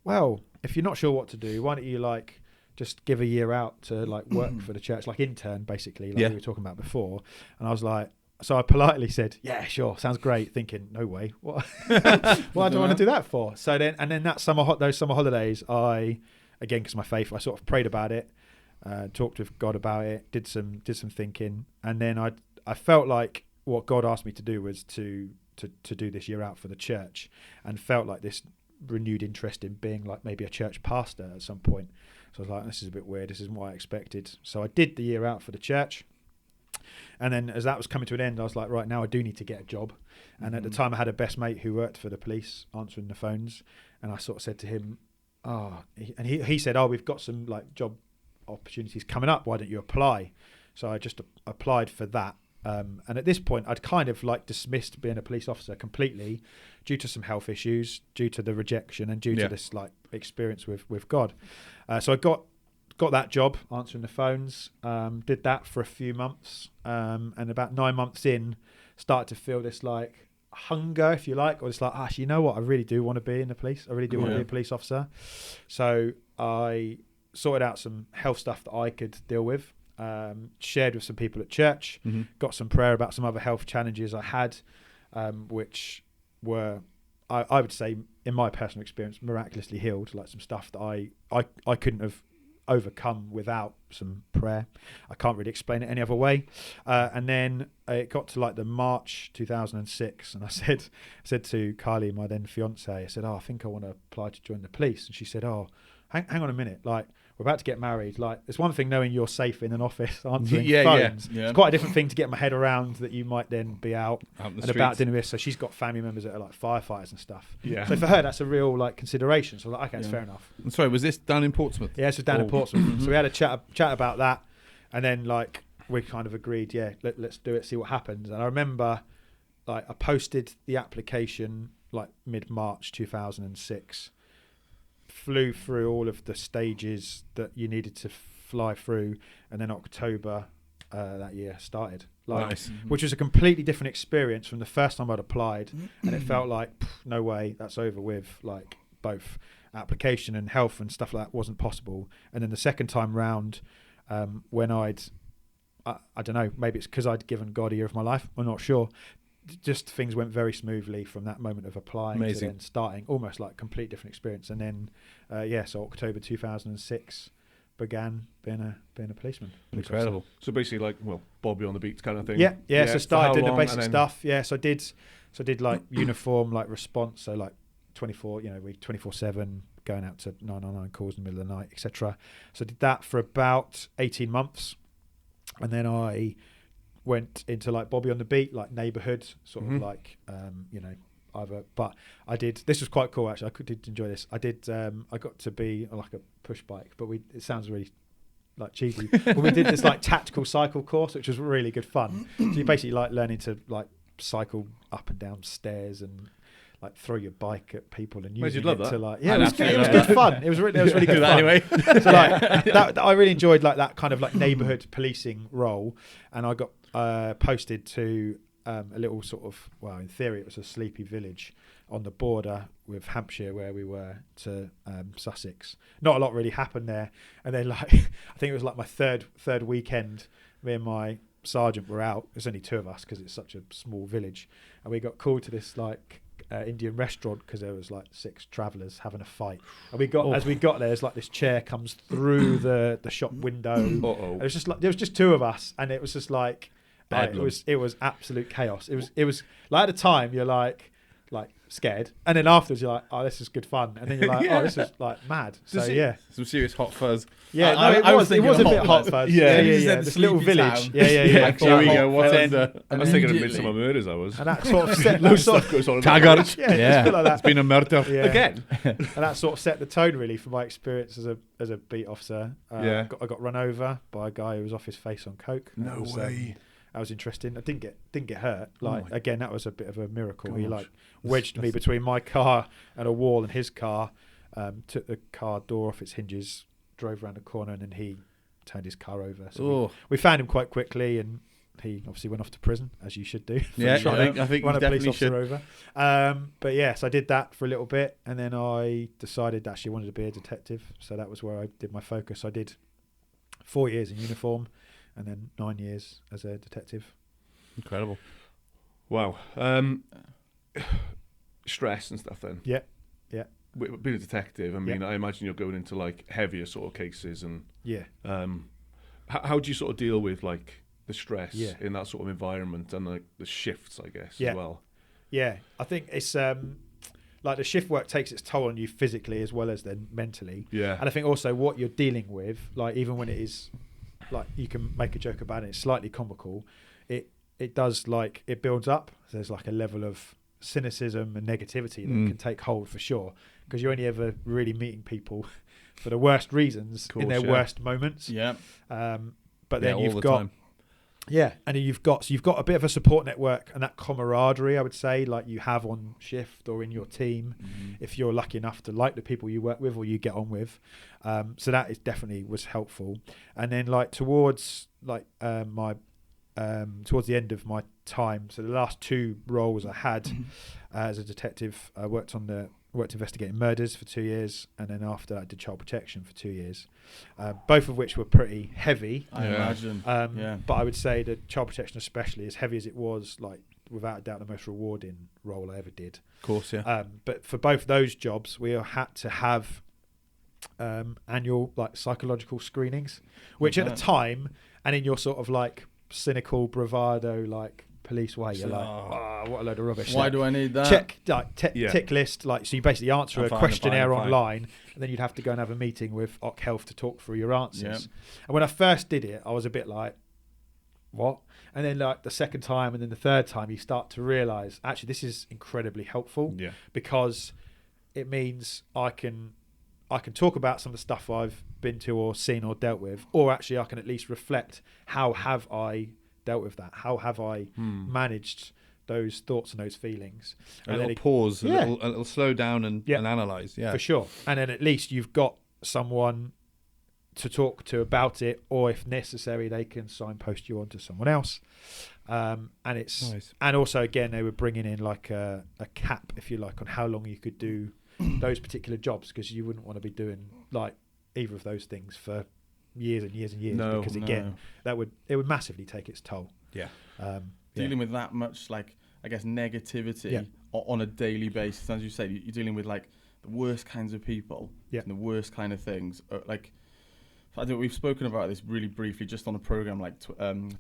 well, if you're not sure what to do, why don't you like just give a year out to like work for the church, like intern basically, like we were talking about before. And I was like, so I politely said, yeah, sure, sounds great, thinking, no way. What do I want to do that for? So then those summer holidays, I, again, because my faith, I sort of prayed about it, talked with God about it, did some thinking, and then I felt like what God asked me to do was to do this year out for the church, and felt like this renewed interest in being like maybe a church pastor at some point. So I was like, this is a bit weird, this isn't what I expected. So I did the year out for the church. And then as that was coming to an end, I was like, right, now I do need to get a job. And at the time I had a best mate who worked for the police answering the phones. And I sort of said to him, he said, we've got some like job opportunities coming up. Why don't you apply? So I just applied for that. And at this point, I'd kind of like dismissed being a police officer completely due to some health issues, due to the rejection, and due to this like experience with God. So I got that job answering the phones, did that for a few months, and about 9 months in, started to feel this like hunger, if you like, or it's like, actually, you know what, I really do want to be in the police. I really do want to be a police officer. So I sorted out some health stuff that I could deal with. shared with some people at church, got some prayer about some other health challenges I had, which were, I would say, in my personal experience, miraculously healed, like some stuff that I couldn't have overcome without some prayer. I can't really explain it any other way. And then it got to like the March 2006, and I said to Kylie, my then fiance, I said, I think I want to apply to join the police. And she said, hang on a minute, like, we're about to get married. Like, it's one thing knowing you're safe in an office answering phones. Yeah. It's quite a different thing to get my head around that you might then be out and about dinner with. So she's got family members that are like firefighters and stuff. Yeah. So for her, that's a real like consideration. So I was like, okay, it's fair enough. I'm sorry, was this down in Portsmouth? Yeah, this was down in Portsmouth. So we had a chat about that, and then like we kind of agreed, let's do it, see what happens. And I remember, like, I posted the application like mid-March 2006. Flew through all of the stages that you needed to fly through, and then October that year started. Like, nice. Which was a completely different experience from the first time I'd applied, and it felt like, no way, that's over with. Like, both application and health and stuff like that wasn't possible. And then the second time round, when I don't know, maybe it's because I'd given God a year of my life, I'm not sure. Just things went very smoothly from that moment of applying to then starting, almost like complete different experience. And then, so October 2006 began being a policeman. Incredible. So basically, like, Bobby on the beat kind of thing. Yeah. So started doing the basic stuff. Yeah. So I did like uniform, like response. So like 24, we 24/7 going out to 999 calls in the middle of the night, etc. So I did that for about 18 months, and then I went into like Bobby on the beat, like neighbourhood, sort of like, either. But I did, this was quite cool actually, I did enjoy this. I got to be like a push bike, but it sounds really like cheesy, but we did this like tactical cycle course, which was really good fun. So you basically like learning to like cycle up and down stairs and like throw your bike at people and using it to like, it was good fun. It was really good fun. Anyway. So like that I really enjoyed like that kind of like neighbourhood policing role, and I got posted to a little sort of, in theory it was a sleepy village on the border with Hampshire where we were, to Sussex. Not a lot really happened there, and then like I think it was like my third weekend, me and my sergeant were out. There's only two of us because it's such a small village, and we got called to this like Indian restaurant because there was like 6 travellers having a fight, and as we got there, there's like this chair comes through the shop window. It was just like there was just 2 of us, and it was just like it was absolute chaos. It was like at the time you're like scared, and then afterwards you're like, oh, this is good fun, and then you're like, oh, this is like mad. So some serious hot fuzz. Yeah, it was a bit hot fuzz. Yeah. This little village. Yeah. Here we go. What's under? I was thinking of Midsummer Murders. And that sort of set stuff goes on. Taggart. Yeah, like that. It's been a murder again, and that sort of set the tone really for my experience as a beat officer. I got run over by a guy who was off his face on coke. No way. That was interesting. I didn't get hurt. Like again, that was a bit of a miracle. Gosh. He like wedged me between my car and a wall and his car. Took the car door off its hinges, drove around the corner, and then he turned his car over. So we found him quite quickly, and he obviously went off to prison, as you should do. Yeah, I think run a police officer should. over. But so I did that for a little bit, and then I decided that I actually wanted to be a detective. So that was where I did my focus. I did 4 years in uniform, and then 9 years as a detective. Incredible. Wow. Stress and stuff then. Yeah. Being a detective, I mean, I imagine you're going into like heavier sort of cases, and how do you sort of deal with like the stress in that sort of environment, and like the shifts, I guess, as well? Yeah, I think it's like the shift work takes its toll on you physically as well as then mentally. Yeah. And I think also what you're dealing with, like even when it is like you can make a joke about it, it's slightly comical, it does like it builds up. There's like a level of cynicism and negativity that can take hold for sure, because you're only ever really meeting people for the worst reasons, in their worst moments. Yeah. But then you've got and then you've got a bit of a support network and that camaraderie, I would say, like you have on shift or in your team, if you're lucky enough to like the people you work with or you get on with. So that is definitely was helpful. And then like towards the end of my time, so the last 2 roles I had as a detective, I worked on the worked investigating murders for 2 years, and then after I did child protection for 2 years, both of which were pretty heavy. I imagine. But I would say that child protection, especially as heavy as it was, like without a doubt the most rewarding role I ever did. Of course, yeah. But for both those jobs, we had to have annual like psychological screenings, which at the time, and in your sort of like cynical bravado like police way, you're like, oh, what a load of rubbish. Why like, do I need that? Check like tick list, like so you basically answer a questionnaire online, and then you'd have to go and have a meeting with Oc Health to talk through your answers. Yep. And when I first did it, I was a bit like, what? And then like the second time and then the third time, you start to realise actually this is incredibly helpful, because it means I can talk about some of the stuff I've been to or seen or dealt with, or actually I can at least reflect how have I dealt with that, how have I managed those thoughts and those feelings. A little pause, a little slow down and analyse. Yeah, for sure. And then at least you've got someone to talk to about it, or if necessary they can signpost you on to someone else. And it's nice. And also again they were bringing in like a cap, if you like, on how long you could do those particular jobs, because you wouldn't want to be doing like either of those things for years and years and years, because again it would massively take its toll. Dealing with that much, like, I guess, negativity on a daily basis, as you say, you're dealing with like the worst kinds of people and the worst kind of things. Like, I think we've spoken about this really briefly just on a program like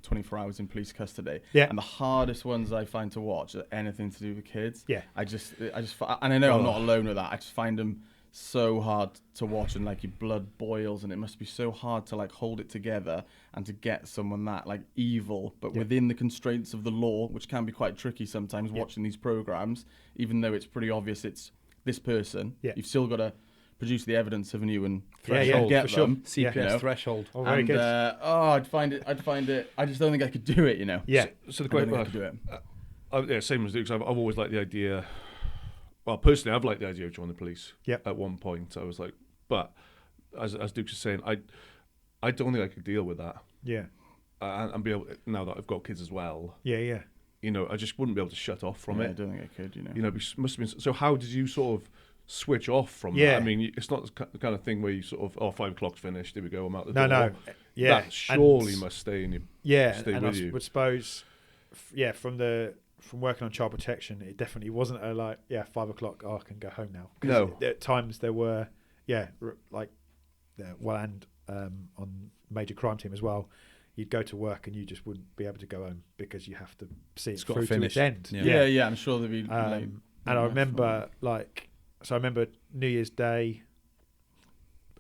24 Hours in Police Custody. And the hardest ones I find to watch are anything to do with kids. I just, and I know I'm not alone with that. I just find them so hard to watch, and like your blood boils, and it must be so hard to like hold it together and to get someone that like evil, but within the constraints of the law, which can be quite tricky sometimes watching these programs, even though it's pretty obvious it's this person. You've still got to produce the evidence, haven't you, and threshold, get them. CPS you know? threshold. Oh, very good. I'd find it. I just don't think I could do it. You know. So the great part, I could do it. Same as Duke. I've always liked the idea. Well, personally, I've liked the idea of joining the police. At one point, I was like, but as Duke was saying, I don't think I could deal with that. And be able, now that I've got kids as well. You know, I just wouldn't be able to shut off from it. I don't think I could. You know. You know, must have been. So how did you sort of switch off from that? I mean, it's not the kind of thing where you sort of 5 o'clock's finished, here we go, I'm out the door. No. That surely must stay in you. Stay and with I you. would suppose, from working on child protection, it definitely wasn't a like 5 o'clock. I can go home now. No. At times there were and on major crime team as well. You'd go to work and you just wouldn't be able to go home because you have to see it through to its end. I'm sure there'd be. And I remember I remember New Year's Day.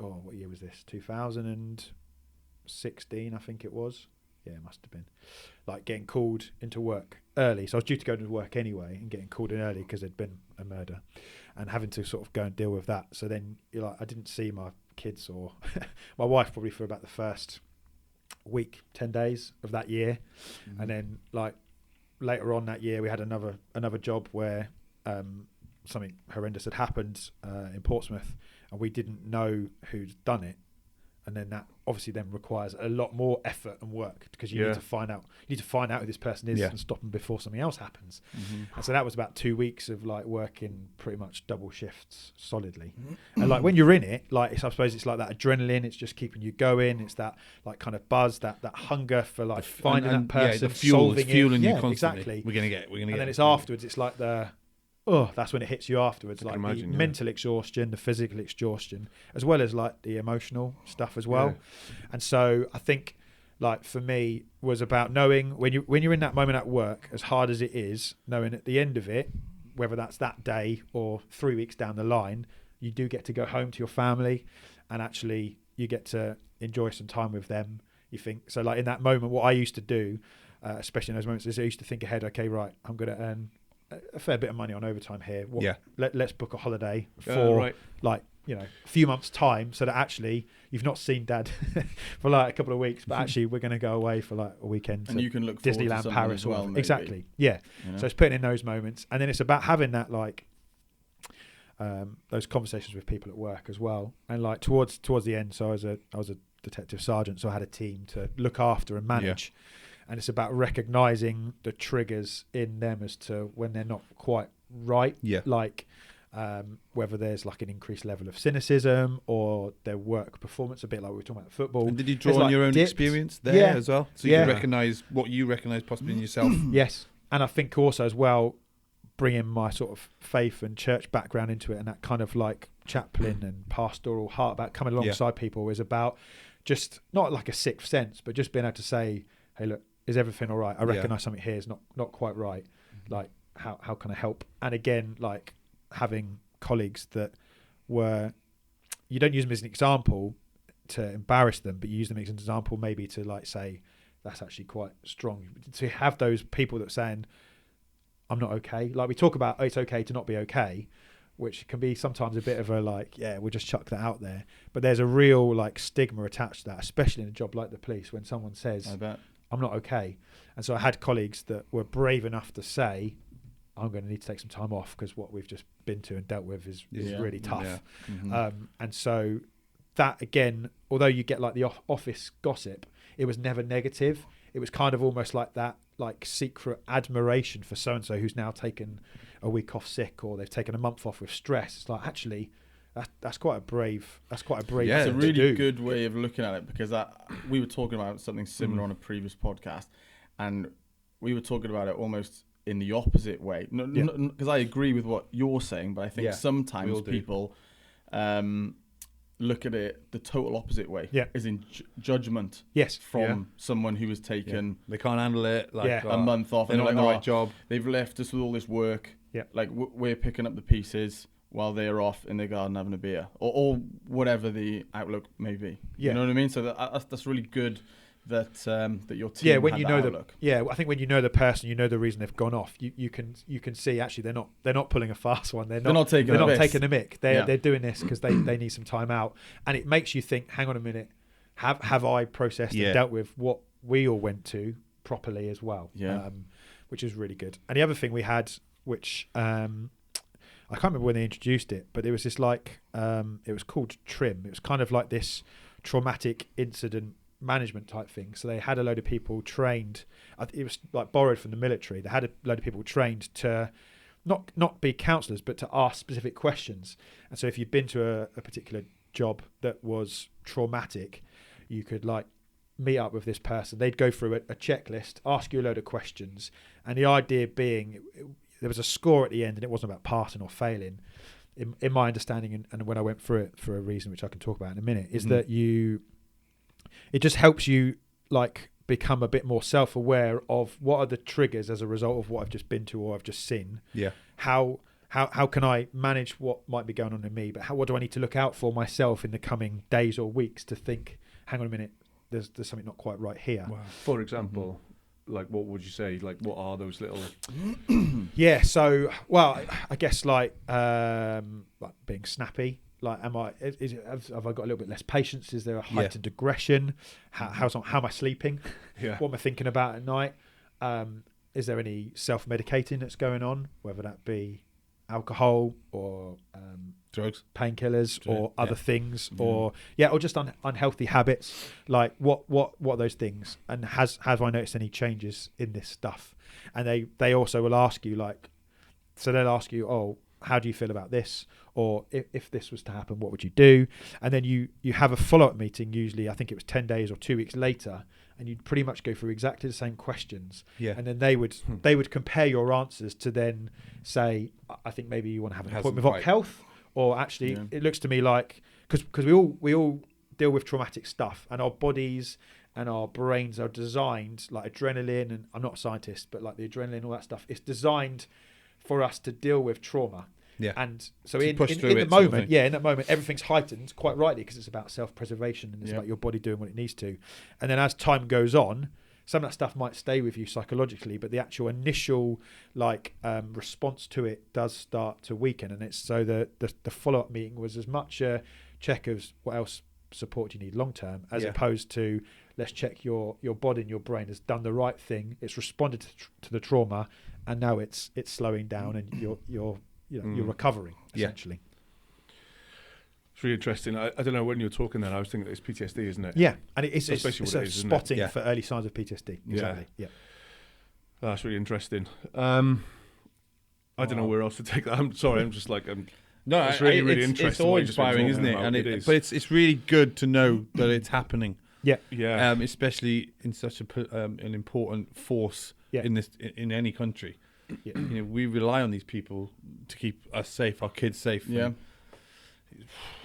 Oh, what year was this? 2016, I think it was. Yeah, it must have been. Like getting called into work early. So I was due to go to work anyway, and getting called in early because there'd been a murder, and having to sort of go and deal with that. So then you're like, I didn't see my kids or my wife probably for about the first week, 10 days of that year. And then like later on that year, we had another job where something horrendous had happened in Portsmouth, and we didn't know who'd done it. And then that obviously then requires a lot more effort and work, because you need to find out who this person is and stop them before something else happens. And so that was about 2 weeks of like working pretty much double shifts solidly. And like when you're in it, like I suppose it's like that adrenaline, it's just keeping you going, it's that like kind of buzz, that hunger for like finding that person, the fuel is fueling you constantly. Exactly. We're gonna get and then it's afterwards, it's like that's when it hits you afterwards, like imagine, the mental exhaustion, the physical exhaustion, as well as like the emotional stuff as well. And so I think like for me was about knowing when you're in that moment at work, as hard as it is, knowing at the end of it, whether that's that day or 3 weeks down the line, you do get to go home to your family, and actually you get to enjoy some time with them. You think so, like in that moment, what I used to do, especially in those moments, is I used to think ahead. Okay, right, I'm going to earn a fair bit of money on overtime here. Let's book a holiday for like, you know, a few months' time, so that actually you've not seen Dad for like a couple of weeks, but actually we're going to go away for like a weekend and you can look Disneyland, Paris as well, maybe. Exactly. You know? So it's putting in those moments, and then it's about having that like those conversations with people at work as well. And like towards the end, so I was a detective sergeant, so I had a team to look after and manage. And it's about recognizing the triggers in them as to when they're not quite right. Like whether there's like an increased level of cynicism or their work performance, a bit like we were talking about football. And did you draw on your own experience there as well? So you can recognise what you recognise possibly in yourself? Yes. And I think also as well, bringing my sort of faith and church background into it, and that kind of like chaplain and pastoral heart about coming alongside people is about just not like a sixth sense, but just being able to say, hey, look, is everything all right? I recognise something here is not quite right. Like, how can I help? And again, like having colleagues that were, you don't use them as an example to embarrass them, but you use them as an example maybe to like say, that's actually quite strong. To have those people that are saying, I'm not okay. Like we talk about, it's okay to not be okay, which can be sometimes a bit of a like, yeah, we'll just chuck that out there. But there's a real like stigma attached to that, especially in a job like the police, when someone says, I bet. I'm not okay. And so I had colleagues that were brave enough to say, I'm going to need to take some time off because what we've just been to and dealt with is really tough. Yeah. Mm-hmm. And so that, again, although you get like the office gossip, it was never negative. It was kind of almost like that, like secret admiration for so-and-so who's now taken a week off sick, or they've taken a month off with stress. It's like, actually, that's quite a brave yeah, it's a really good way of looking at it, because we were talking about something similar on a previous podcast, and we were talking about it almost in the opposite way. Because I agree with what you're saying, but I think sometimes people look at it the total opposite way. As in judgment. From someone who has taken they can't handle it, like a month off, they're and not like, in the right job. They've left us with all this work. Like we're picking up the pieces while they're off in their garden having a beer, or whatever the outlook may be. You know what I mean? So that's really good that that your team when had you that know outlook. I think when you know the person, you know the reason they've gone off. You can see actually they're not pulling a fast one. They're not taking a mick. They're doing this because they need some time out, and it makes you think. Hang on a minute, have I processed and dealt with what we all went to properly as well? Which is really good. And the other thing we had, which I can't remember when they introduced it, but it was this like it was called TRIM. It was kind of like this traumatic incident management type thing. So they had a load of people trained. It was like borrowed from the military. They had a load of people trained to not be counsellors, but to ask specific questions. And so if you'd been to a particular job that was traumatic, you could like meet up with this person. They'd go through a checklist, ask you a load of questions, and the idea being there was a score at the end, and it wasn't about passing or failing. In my understanding, and when I went through it for a reason which I can talk about in a minute, is that it just helps you like become a bit more self-aware of what are the triggers as a result of what I've just been to or I've just seen. How can I manage what might be going on in me, but what do I need to look out for myself in the coming days or weeks to think, hang on a minute, there's something not quite right here. For example, like what would you say? Like what are those little? So I guess like being snappy. Like, have I got a little bit less patience? Is there a heightened aggression? How am I sleeping? What am I thinking about at night? Is there any self-medicating that's going on, whether that be alcohol or drugs, painkillers, or other things, or just unhealthy habits? Like, what are those things? And have I noticed any changes in this stuff? And they also will ask you, like, so they'll ask you, oh, how do you feel about this? Or if this was to happen, what would you do? And then you have a follow-up meeting, usually I think it was 10 days or 2 weeks later, and you'd pretty much go through exactly the same questions. And then they would compare your answers to then say, I think maybe you want to have an appointment with health, or actually it looks to me like, because we all deal with traumatic stuff, and our bodies and our brains are designed, like adrenaline, and I'm not a scientist, but like the adrenaline, all that stuff, it's designed for us to deal with trauma. And so in the moment, in that moment, everything's heightened, quite rightly, because it's about self-preservation and it's about your body doing what it needs to. And then as time goes on, some of that stuff might stay with you psychologically, but the actual initial response to it does start to weaken. And it's so the follow-up meeting was as much a check of what else support you need long-term, as opposed to let's check your body and your brain has done the right thing. It's responded to the trauma, and now it's slowing down, and you're recovering, essentially. It's really interesting. I don't know, when you were talking then, I was thinking that it's PTSD, isn't it? Yeah, and it's spotting for early signs of PTSD. Exactly. Yeah. That's really interesting. I don't know where else to take that. I'm sorry. I'm just like No, it's really interesting. It's all inspiring, isn't it? And but it's really good to know that it's happening. Yeah. Especially in such an important force in any country. Yeah. We rely on these people to keep us safe, our kids safe. Yeah.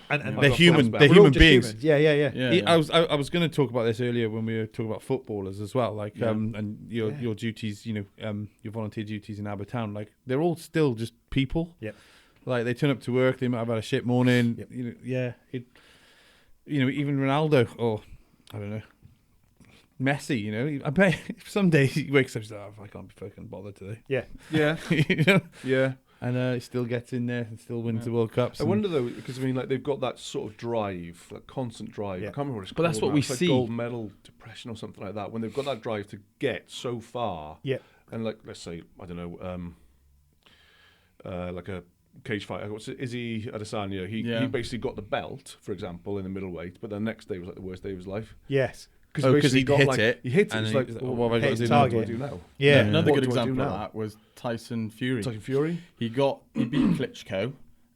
And they're human. They're we're human all just beings. humans. Yeah. I was going to talk about this earlier when we were talking about footballers as well. Like and your duties, your volunteer duties in Aber Town. Like they're all still just people. Yeah. Like they turn up to work. They might have had a shit morning. Yep. Even Ronaldo or I don't know. Messi, I bet some days he wakes up and says, I can't be fucking bothered today. Yeah. Yeah. And he still gets in there and still wins the World Cups. I wonder though, because they've got that sort of drive, that constant drive. Yeah. I can't remember what it's But called. that's what now. we it's see. Like gold medal depression or something like that. When they've got that drive to get so far. Yeah. And like, let's say, I don't know, like a cage fighter. Izzy Adesanya? He basically got the belt, for example, in the middleweight, but the next day was like the worst day of his life. Yes. Because he hit it. He hit it. And It's he's like, like, what have I got to do now? now? What do I do now? Yeah. Another What good do I do example of now? that was Tyson Fury. Tyson Fury? He beat Klitschko,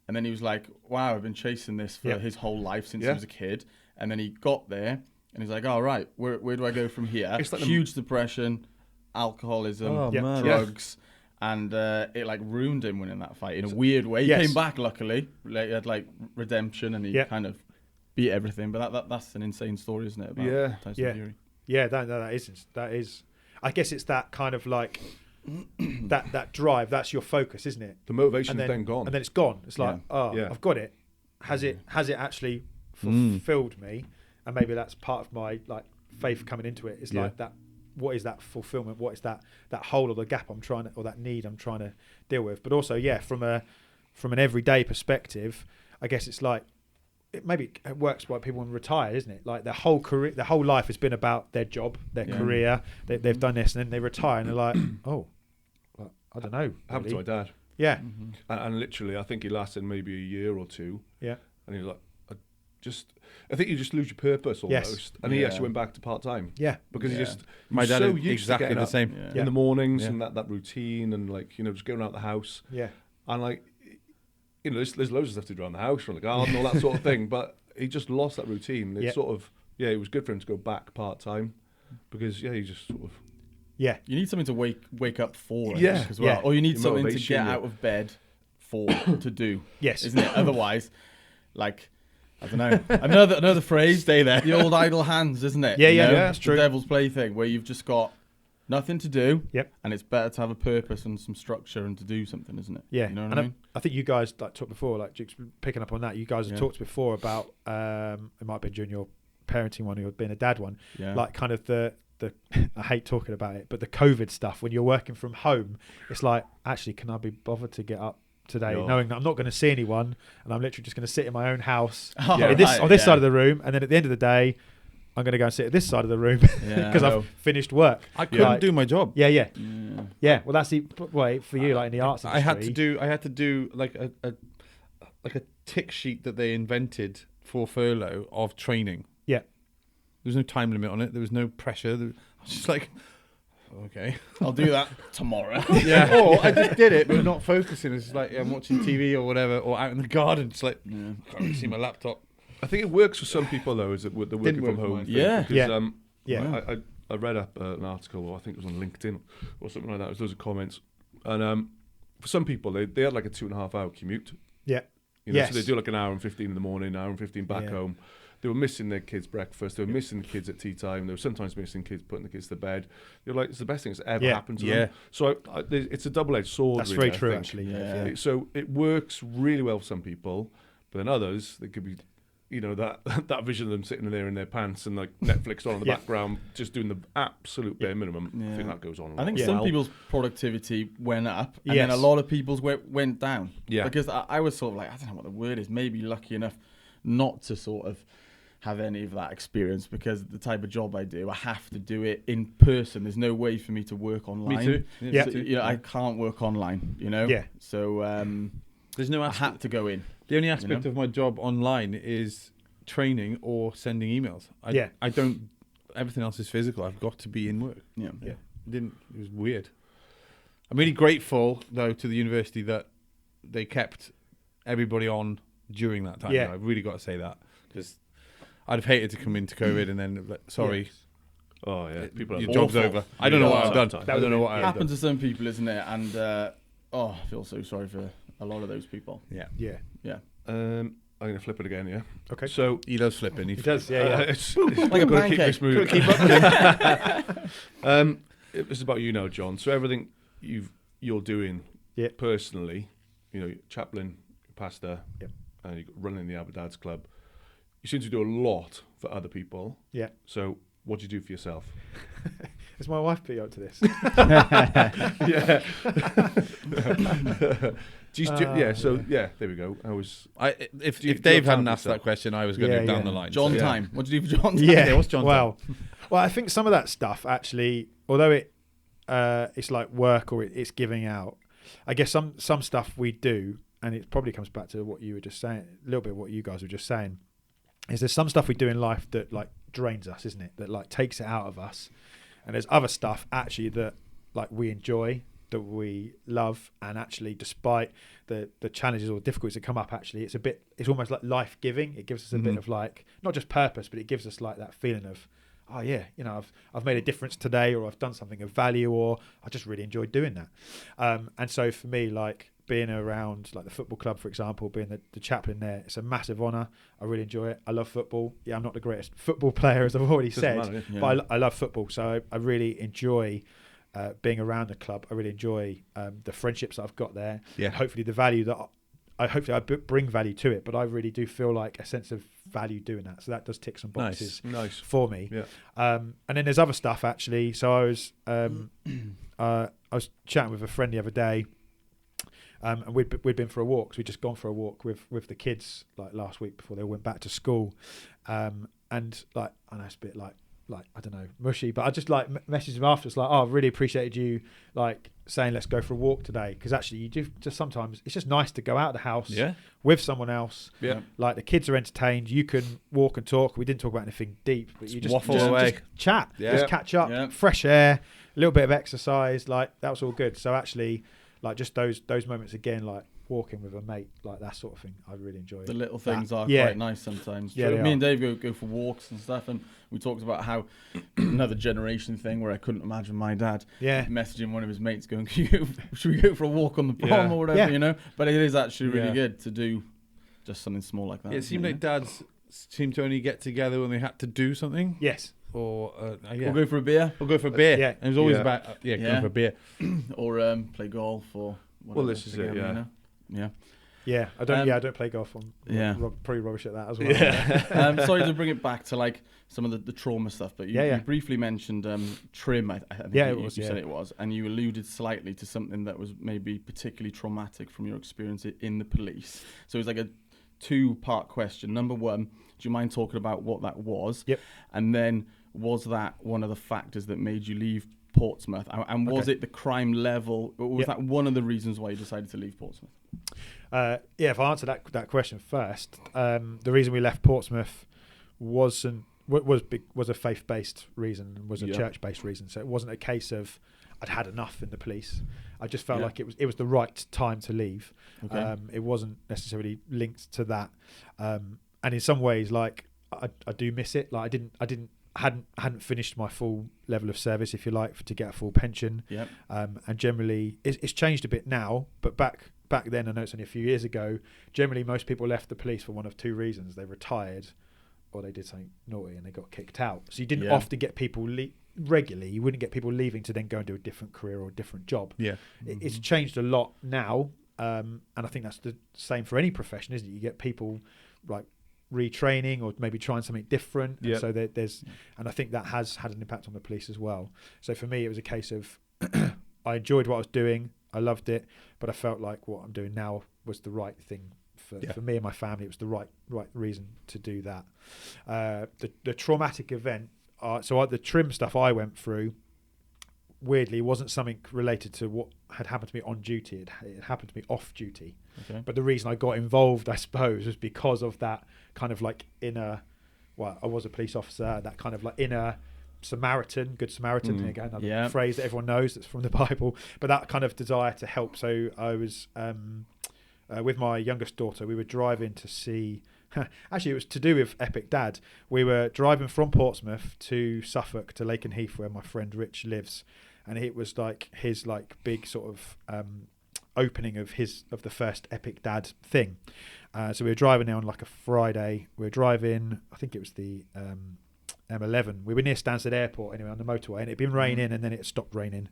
and then he was like, wow, I've been chasing this for his whole life since he was a kid. And then he got there, and he's like, all right, where do I go from here? It's like huge depression, alcoholism, man. drugs, and it like ruined him winning that fight in a weird way. He came back, luckily. He had like redemption, and he kind of beat everything. But that's an insane story, isn't it? About Tyson Fury. Yeah, that is. I guess it's that kind of like that drive. That's your focus, isn't it? The motivation's then gone. And then it's gone. It's like, I've got it. Has it actually fulfilled me? And maybe that's part of my like faith coming into it. It's like that. What is that fulfillment? What is that hole or the gap or that need I'm trying to deal with? But also, from an everyday perspective, I guess it's like it works by people when retire, isn't it? Like their whole career, their whole life has been about their job, their career. They've done this, and then they retire, and they're like, oh, well, I don't know. Happened to my dad. Yeah. And literally, I think he lasted maybe a year or two. Yeah. And he was like, I think you just lose your purpose almost. Yes. And he actually went back to part-time. Yeah. Because my dad so is used to exactly getting the up same. in the mornings and that routine and like, just going out the house. Yeah. And like, there's loads of stuff to do around the house, around the garden, all that sort of thing. But he just lost that routine. It's sort of, it was good for him to go back part-time because, he just sort of. Yeah. You need something to wake up for as well. Yeah. Or you need something to Motivation, get out of bed for to do. Yes. Isn't it? Otherwise, like, I don't know. Another phrase. Stay there. The old idle hands, isn't it? Yeah, That's true. The devil's plaything where you've just got nothing to do. Yep. And it's better to have a purpose and some structure and to do something, isn't it? Yeah. You know what and I mean? I think you guys like talked before, like Duke's picking up on that. You guys have talked before about it might be during your parenting one or being a dad one. Yeah. Like kind of the I hate talking about it, but the COVID stuff when you're working from home, it's like actually can I be bothered to get up today, knowing that I'm not going to see anyone and I'm literally just going to sit in my own house on this side of the room, and then at the end of the day I'm going to go and sit at this side of the room because I've finised work. I couldn't do my job. Yeah. Well, that's the way for you, like in the arts industry. I had to do like a tick sheet that they invented for furlough of training. Yeah. There was no time limit on it. There was no pressure. I was just like, okay, I'll do that tomorrow. Yeah. Or I just did it, but not focusing. It's like I'm watching TV or whatever, or out in the garden. Just like, I can't really see my laptop. I think it works for some people though, is it with the working from home thing. Yeah. Because, I read up an article, or I think it was on LinkedIn or something like that. There was loads of comments. And for some people, they had like a 2.5 hour commute. Yeah. So they do like an hour and 15 in the morning, an hour and 15 back home. They were missing their kids' breakfast. They were missing the kids at tea time. They were sometimes missing kids, putting the kids to bed. They're like, it's the best thing that's ever happened to them. So it's a double-edged sword. That's really, very true, I think. actually. Yeah. So it works really well for some people, but then others, they could be, that vision of them sitting there in their pants and like Netflix on in the background, just doing the absolute bare minimum. I think that goes on. I think some people's productivity went up, and Yes. then a lot of people's went down. Yeah. Because I was sort of like, I don't know what the word is, maybe lucky enough not to sort of have any of that experience, because the type of job I do, I have to do it in person. There's no way for me to work online. Me too. Yeah. So, I can't work online, Yeah. So There's no I aspect. had to go in. The only aspect of my job online is training or sending emails. I don't. Everything else is physical. I've got to be in work. Yeah. It was weird. I'm really grateful though to the university that they kept everybody on during that time. Yeah. I've really got to say that, because I'd have hated to come into COVID and then sorry. Yes. Oh yeah, people. Your are job's awful. over. I don't know what I've done. That I don't know what It I've done. happens to some people, isn't it? And I feel so sorry for a lot of those people. Yeah. Yeah. I'm going to flip it again. Yeah. Okay. So He does flipping. He does. Yeah. it's Like a gotta pancake. keep this moving. Keep up with it. This is about you now, John. So everything you're doing Yeah. personally, chaplain, pastor, Yep. and you're running the Aber Dads club. You seem to do a lot for other people. Yeah. So what do you do for yourself? Has my wife put you up to this? Yeah. There we go. If Do you Dave hadn't tell asked yourself? that question, I was going Yeah, down yeah. the line. John so, time. What do you do for John time? Yeah. what's John Well, I think some of that stuff actually, although it's like work or it's giving out, I guess some stuff we do, and it probably comes back to what you were just saying, a little bit of what you guys were just saying, is there's some stuff we do in life that like drains us, isn't it? That like takes it out of us. And there's other stuff actually that like we enjoy, that we love, and actually despite the challenges or difficulties that come up, actually it's almost like life-giving. It gives us a bit of like, not just purpose, but it gives us like that feeling of, oh yeah, I've made a difference today, or I've done something of value, or I just really enjoyed doing that. And so for me, like being around like the football club, for example, being the chaplain there, it's a massive honour. I really enjoy it. I love football. Yeah, I'm not the greatest football player, as I've already said, matter, yeah. but I love football. So I really enjoy being around the club. I really enjoy the friendships that I've got there. Yeah. And hopefully the value that I bring value to it, but I really do feel like a sense of value doing that. So that does tick some boxes Nice. for me. Yeah. And then there's other stuff actually. So I was chatting with a friend the other day, and we'd been for a walk. So we'd just gone for a walk with the kids like last week before they went back to school. And like, I know it's a bit like I don't know, mushy, but I just like messaged him after. It's like, oh, I really appreciated you like saying let's go for a walk today, because actually you do just sometimes it's just nice to go out of the house with someone else. Yeah. Like the kids are entertained, you can walk and talk. We didn't talk about anything deep, but you just waffle away. just chat, Yeah. just catch up, Yeah. fresh air, a little bit of exercise. Like that was all good. So actually, like just those moments again, like walking with a mate, like that sort of thing, I really enjoy. The little things are Yeah. quite nice sometimes. Yeah, they Me are. and Dave go for walks and stuff, and we talked about how another generation thing where I couldn't imagine my dad Yeah. messaging one of his mates going, should we go for a walk on the pond Yeah. or whatever, Yeah. you know? But it is actually really Yeah. good to do just something small like that. It seemed you like know? dads seemed to only get together when they had to do something, Yes. or We'll go for a beer We'll go for a beer. Yeah. And it was always Yeah. about going Yeah. for a beer. or play golf or whatever. this is it, together, yeah. you know? Yeah. Yeah, I don't play golf. I'm Yeah. pretty rubbish at that as well. Sorry to bring it back to like some of the trauma stuff, but you briefly mentioned trim. I think you said it was, and you alluded slightly to something that was maybe particularly traumatic from your experience in the police. So it's like a 2-part question. Number one, do you mind talking about what that was? Yep. And then, was that one of the factors that made you leave Portsmouth? And was it the crime level? Or was that one of the reasons why you decided to leave Portsmouth? If I answer that question first, the reason we left Portsmouth was a faith-based reason, was a church-based reason. So it wasn't a case of I'd had enough in the police. I just felt like it was the right time to leave. Okay. It wasn't necessarily linked to that, and in some ways, like I do miss it. Like hadn't finished my full level of service, if you like, to get a full pension. Yep. And generally, it's changed a bit now, but back then, I know it's only a few years ago, generally most people left the police for one of 2 reasons. They retired or they did something naughty and they got kicked out. So you didn't often get people regularly. You wouldn't get people leaving to then go and do a different career or a different job. Yeah. It's changed a lot now, and I think that's the same for any profession, isn't it? You get people like retraining or maybe trying something different. Yeah. And so and I think that has had an impact on the police as well. So for me, it was a case of I enjoyed what I was doing. I loved it, but I felt like what I'm doing now was the right thing for me and my family. It was the right reason to do that. The traumatic event, the trim stuff I went through, weirdly, wasn't something related to what had happened to me on duty. It happened to me off duty. Okay. But the reason I got involved, I suppose, was because of that kind of like inner, well, I was a police officer, that kind of like inner Samaritan, good Samaritan, again, another phrase that everyone knows that's from the Bible, but that kind of desire to help. So I was with my youngest daughter. We were driving to see. Actually, it was to do with Epic Dad. We were driving from Portsmouth to Suffolk to Lakenheath, where my friend Rich lives, and it was like his like big sort of opening of the first Epic Dad thing. So we were driving there on like a Friday. We were driving, I think it was the M11. We were near Stansted Airport anyway on the motorway, and it'd been raining, and then it stopped raining,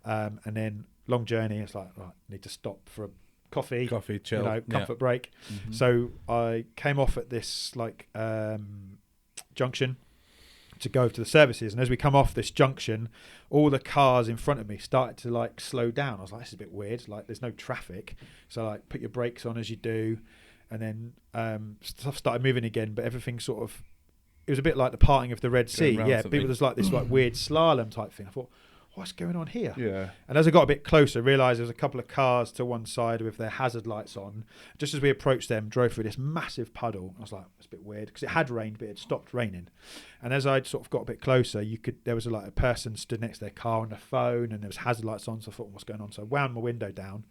and then long journey. It's like, right, need to stop for a coffee, chill, comfort break. So I came off at this like junction to go to the services, and as we come off this junction, all the cars in front of me started to like slow down. I was like, this is a bit weird, like there's no traffic, so like put your brakes on as you do, and then stuff started moving again, but everything sort of, it was a bit like the parting of the Red Sea. Yeah, people, there's like this like weird slalom type thing. I thought, what's going on here? Yeah. And as I got a bit closer, I realised there was a couple of cars to one side with their hazard lights on. Just as we approached them, drove through this massive puddle. I was like, it's a bit weird, because it had rained, but it had stopped raining. And as I sort of got a bit closer, there was like a person stood next to their car on the phone, and there was hazard lights on. So I thought, what's going on? So I wound my window down,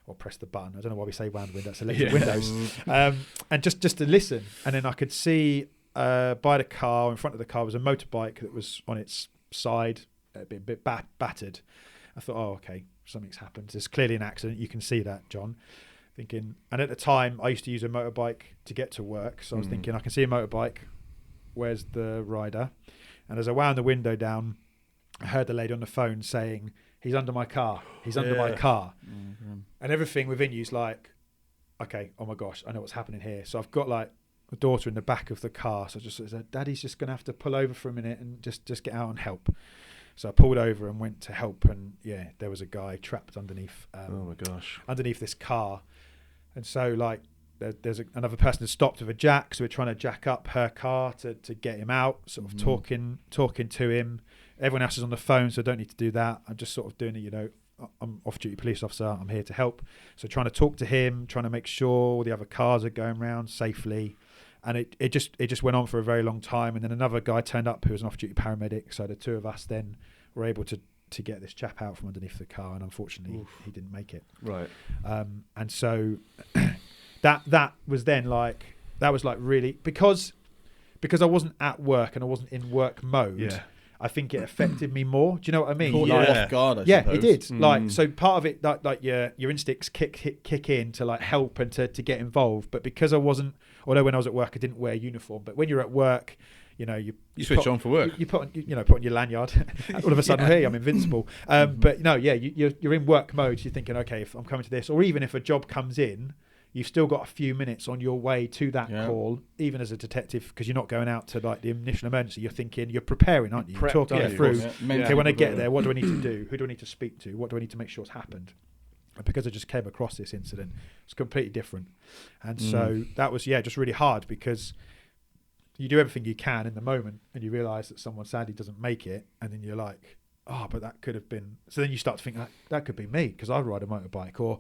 or pressed the button. I don't know why we say wound window. It's electric windows. And just to listen. And then I could see by the car, in front of the car, was a motorbike that was on its side, a bit battered. I thought, oh, okay, something's happened. There's clearly an accident. You can see that, John. Thinking, and at the time, I used to use a motorbike to get to work. So I was thinking, I can see a motorbike. Where's the rider? And as I wound the window down, I heard the lady on the phone saying, he's under my car. He's under my car. And everything within you's like, okay, oh my gosh, I know what's happening here. So I've got like a daughter in the back of the car. So I just said, Daddy's just going to have to pull over for a minute and just get out and help. So I pulled over and went to help, and yeah, there was a guy trapped underneath. Oh my gosh! Underneath this car, and so like there's another person who stopped with a jack, so we're trying to jack up her car to get him out. Sort of talking to him. Everyone else is on the phone, so I don't need to do that. I'm just sort of doing it. I'm off-duty police officer. I'm here to help. So trying to talk to him, trying to make sure all the other cars are going around safely. And it just went on for a very long time. And then another guy turned up who was an off-duty paramedic. So the two of us then were able to get this chap out from underneath the car. And unfortunately, he didn't make it. Right. And so that was then like, that was like really, because I wasn't at work and I wasn't in work mode. Yeah. I think it affected me more. Do you know what I mean? Caught you off guard, I suppose. It did. Like, so part of it, like your instincts kick in to like help and to get involved. But because I wasn't, although when I was at work I didn't wear a uniform, but when you're at work, you switch on for work. You put on, put on your lanyard. All of a sudden, hey, I'm invincible. But no, you're in work mode. So you're thinking, okay, if I'm coming to this, or even if a job comes in, you've still got a few minutes on your way to that call, even as a detective, because you're not going out to like the initial emergency. You're thinking, you're preparing, aren't you? You're talking it through. Okay, when I get there, what do I need to do? Who do I need to speak to? What do I need to make sure has happened? And because I just came across this incident, it's completely different. And so that was, just really hard, because you do everything you can in the moment and you realise that someone sadly doesn't make it. And then you're like, oh, but that could have been. So then you start to think that could be me, because I ride a motorbike, or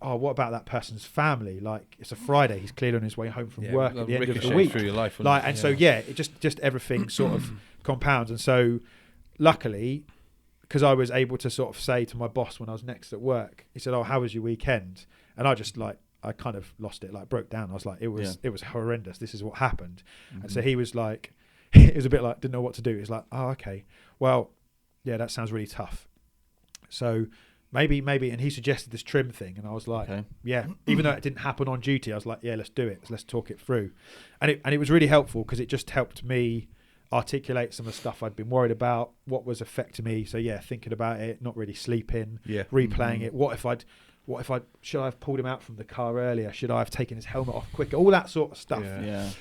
what about that person's family? Like, it's a Friday, he's clearly on his way home from work at the end of the week. Through your life, so it just everything sort of compounds. And so luckily, because I was able to sort of say to my boss when I was next at work, he said, "Oh, how was your weekend?" And I just I kind of lost it, like broke down. I was like, it was horrendous. This is what happened. And so he was like, it was a bit like, didn't know what to do. He's like, oh, okay, well. Yeah, that sounds really tough. So maybe, and he suggested this trim thing, and I was like, even though it didn't happen on duty, I was like, yeah, let's do it. Let's talk it through. And it was really helpful, because it just helped me articulate some of the stuff I'd been worried about, what was affecting me. So thinking about it, not really sleeping, replaying it. What if should I have pulled him out from the car earlier? Should I have taken his helmet off quicker? All that sort of stuff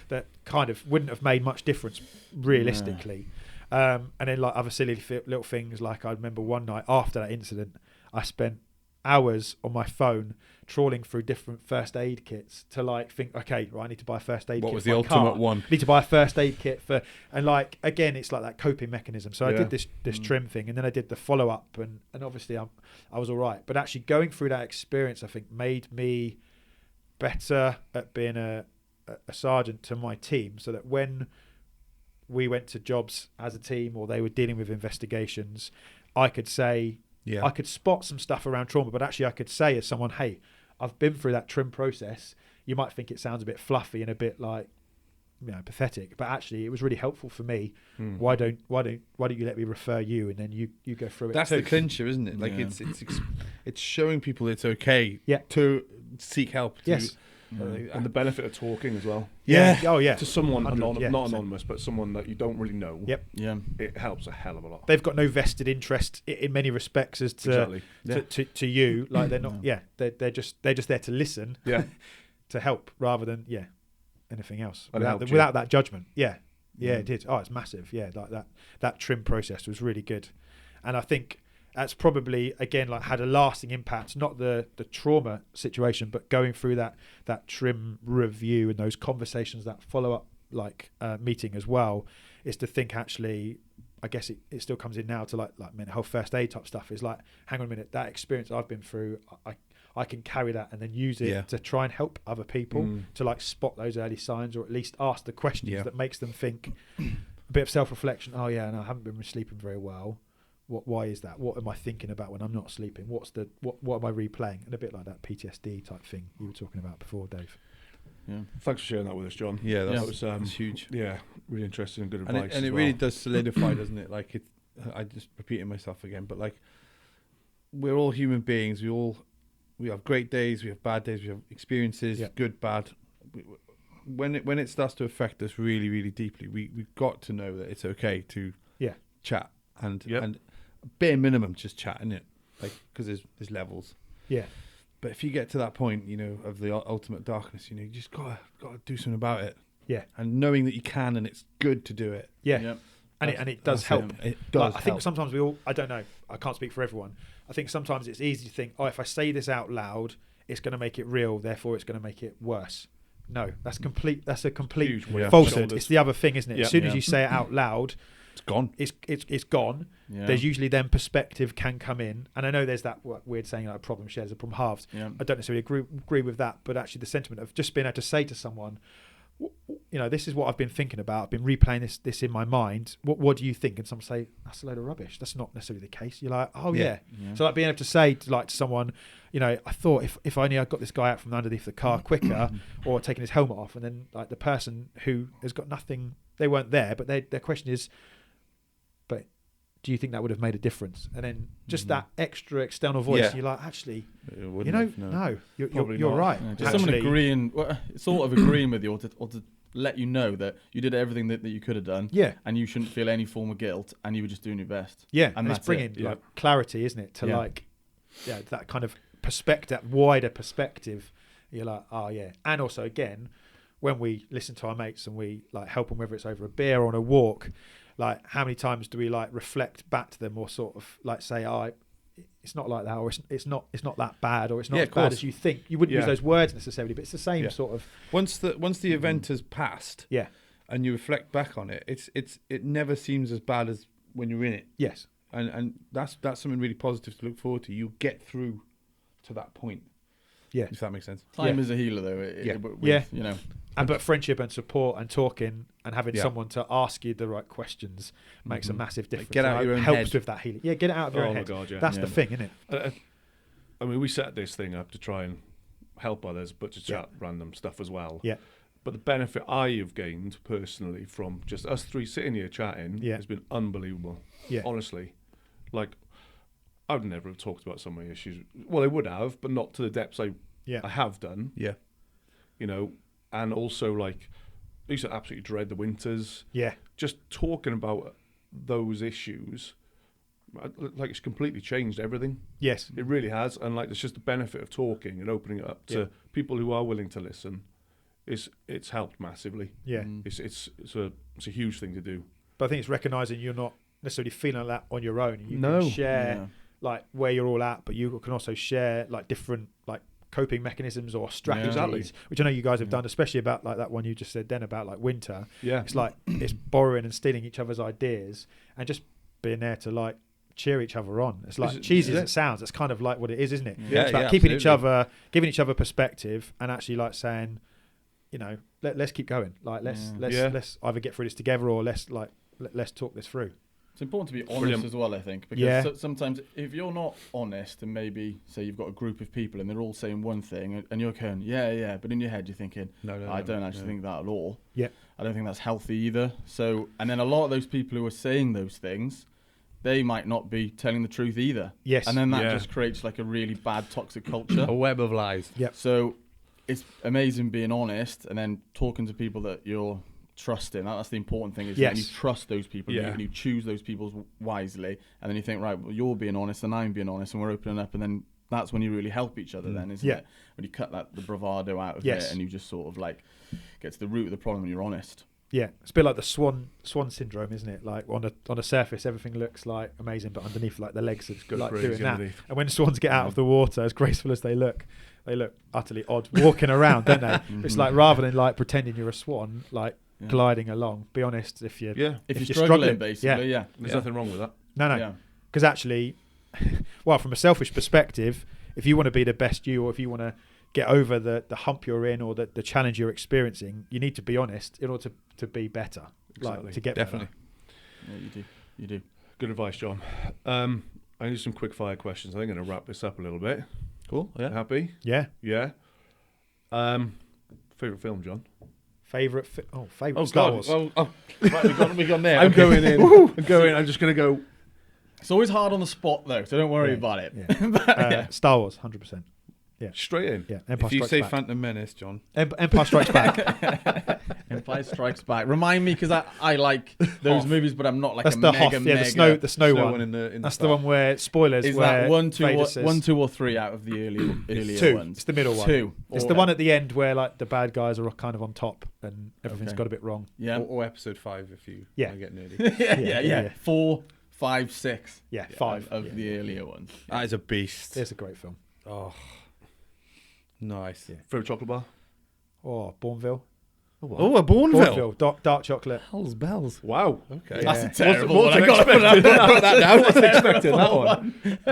that kind of wouldn't have made much difference realistically. And then like other silly little things, like I remember one night after that incident, I spent hours on my phone trawling through different first aid kits to like think, okay, right, I need to buy a first aid kit. What was the ultimate one? Need to buy a first aid kit and like, again, it's like that coping mechanism. So I did this trim thing, and then I did the follow up, and obviously I was all right. But actually going through that experience, I think, made me better at being a sergeant to my team, so that when we went to jobs as a team, or they were dealing with investigations, I could say, I could spot some stuff around trauma, but actually I could say as someone, hey, I've been through that trim process. You might think it sounds a bit fluffy and a bit like, pathetic, but actually it was really helpful for me. Why don't you let me refer you, and then you go through it? That's too. the clincher, isn't it? Like it's showing people it's okay to seek help. Yes. And the benefit of talking as well. Yeah. Oh yeah. To someone not 100, anonymous, but someone that you don't really know. Yep. Yeah. It helps a hell of a lot. They've got no vested interest in many respects as to to you. Like they're not. Yeah. They're just there to listen. Yeah. To help rather than anything else And without that judgment. Yeah. It did. Oh, it's massive. Yeah, like that trim process was really good, and I think that's probably again like had a lasting impact. Not the trauma situation, but going through that trim review and those conversations that follow up meeting as well, is to think actually. I guess it still comes in now to like mental health first aid type stuff. Is like, hang on a minute, that experience I've been through, I can carry that and then use it to try and help other people to like spot those early signs, or at least ask the questions that makes them think. A bit of self-reflection. Oh yeah, no, I haven't been sleeping very well. Why is that? What am I thinking about when I'm not sleeping? What am I replaying? And a bit like that PTSD type thing you were talking about before, Dave. Yeah. Thanks for sharing that with us, John. Yeah, that was huge. Yeah, really interesting and good advice. And it really does solidify, doesn't it? Like I just repeating myself again, but like we're all human beings. We have great days, we have bad days, we have experiences, good, bad. When it starts to affect us really, really deeply, we've got to know that it's okay to chat and bare minimum just chat, innit? Like, because there's levels. Yeah. But if you get to that point, of the ultimate darkness, you just gotta do something about it. Yeah. And knowing that you can, and it's good to do it. Yeah. Yep. And it does help. It does. I think sometimes I don't know, I can't speak for everyone. I think sometimes it's easy to think, if I say this out loud, it's going to make it real, therefore it's going to make it worse. No, that's a complete falsehood. It's the other thing, isn't it? As soon as you say it out loud, it's gone. It's gone. Yeah. There's usually then perspective can come in, and I know there's that weird saying like a problem shared is a problem halved. Yeah. I don't necessarily agree with that, but actually the sentiment of just being able to say to someone, this is what I've been thinking about. I've been replaying this in my mind. What do you think? And someone say, that's a load of rubbish. That's not necessarily the case. You're like, oh yeah. So like being able to say to someone, I thought if only I got this guy out from underneath the car quicker, or taking his helmet off, and then like the person who has got nothing, they weren't there, but their question is, but do you think that would have made a difference? And then just that extra external voice, you're like, actually, no, you're right. Yeah, just someone agreeing, sort of agreeing with you, or to let you know that you did everything that you could have done, and you shouldn't feel any form of guilt, and you were just doing your best. Yeah, and it's bringing like clarity, isn't it? To that kind of perspective, wider perspective. You're like, oh yeah, and also again, when we listen to our mates and we like help them, whether it's over a beer or on a walk. Like, how many times do we like reflect back to them, or sort of like say, it's not like that, or it's not that bad, or it's not as bad as you think. You wouldn't use those words necessarily, but it's the same sort of. Once the event has passed, and you reflect back on it, it never seems as bad as when you're in it. Yes, and that's something really positive to look forward to. You get through to that point. Yeah, if that makes sense. Time is a healer, though. But friendship and support and talking and having someone to ask you the right questions makes a massive difference. Like, get out of your own helps head. With that healing. Yeah, get it out of your own head. God, yeah. That's the thing, isn't it? I mean, we set this thing up to try and help others, but to chat random stuff as well. Yeah. But the benefit I have gained personally from just us three sitting here chatting has been unbelievable. Yeah. Honestly. Like, I would never have talked about some of my issues. Well, I would have, but not to the depths I have done. Yeah. And also, like, I used to absolutely dread the winters. Yeah. Just talking about those issues, like, it's completely changed everything. Yes. It really has. And, like, there's just the benefit of talking and opening it up to people who are willing to listen. It's helped massively. Yeah. It's a huge thing to do. But I think it's recognising you're not necessarily feeling like that on your own. You can share, like, where you're all at, but you can also share, like, different, like, coping mechanisms or strategies, which I know you guys have done, especially about like that one you just said then about like winter. Yeah, it's like it's borrowing and stealing each other's ideas and just being there to like cheer each other on. It's like cheesy as it sounds. It's kind of like what it is, isn't it? Yeah, it's about keeping each other, giving each other perspective, and actually like saying, let's keep going. Like let's either get through this together or let's talk this through. It's important to be honest Brilliant. as well, I think, because sometimes if you're not honest and maybe say you've got a group of people and they're all saying one thing and you're going, yeah, but in your head you're thinking, I don't actually think that at all. Yeah. I don't think that's healthy either. So, and then a lot of those people who are saying those things, they might not be telling the truth either. Yes. And then that just creates like a really bad toxic culture. A web of lies. Yep. So it's amazing being honest and then talking to people that you're trusting. That's the important thing, is that you trust those people and you choose those people wisely, and then you think, right, well, you're being honest and I'm being honest and we're opening up, and then that's when you really help each other then, isn't it? When you cut the bravado out of it and you just sort of like get to the root of the problem and you're honest. Yeah, it's a bit like the swan syndrome, isn't it? Like on a surface, everything looks like amazing, but underneath, like the legs are like doing that. Underneath. And when swans get out of the water, as graceful as they look utterly odd walking around, don't they? It's like, rather than like pretending you're a swan, like gliding along, be honest if you're struggling, basically. There's nothing wrong with that. No, because actually, well, from a selfish perspective, if you want to be the best you, or if you want to get over the hump you're in, or the challenge you're experiencing, you need to be honest in order to be better. Exactly. Like, to get definitely better. Yeah, you do. Good advice, John. I need some quick fire questions. I think I'm going to wrap this up a little bit. Cool. Yeah. Happy? Yeah. Favorite film, John? Favorite Oh, Star God. Wars. Right, we gone there. I'm going in. I'm just going to go. It's always hard on the spot though, so don't worry about it. Yeah. Star Wars, 100%. Yeah. Straight in. Yeah. Empire If you Strikes say Back. Phantom Menace, John. Empire Strikes Back. Empire Strikes Back. Remind me, because I like those movies, but I'm not like That's a the mega, Hoth, mega. the snow one. in the That's start. the one where, spoilers, Is where that one, two, or 3 out of the earlier two. ones? It's the middle one. 2. It's the one at the end where like the bad guys are kind of on top and everything's got a bit wrong. Yeah. Or episode 5 if you want to get nerdy. yeah. 4, 5, 6. Yeah, 5 of the earlier ones. That is a beast. It's a great film. Oh, nice. Yeah. Favorite chocolate bar? Oh, Bourneville. Oh, a Bourneville. Dark chocolate. Hell's bells. Wow. Okay. Yeah. That's a terrible one. Wasn't I got to put expecting that down. I wasn't expecting that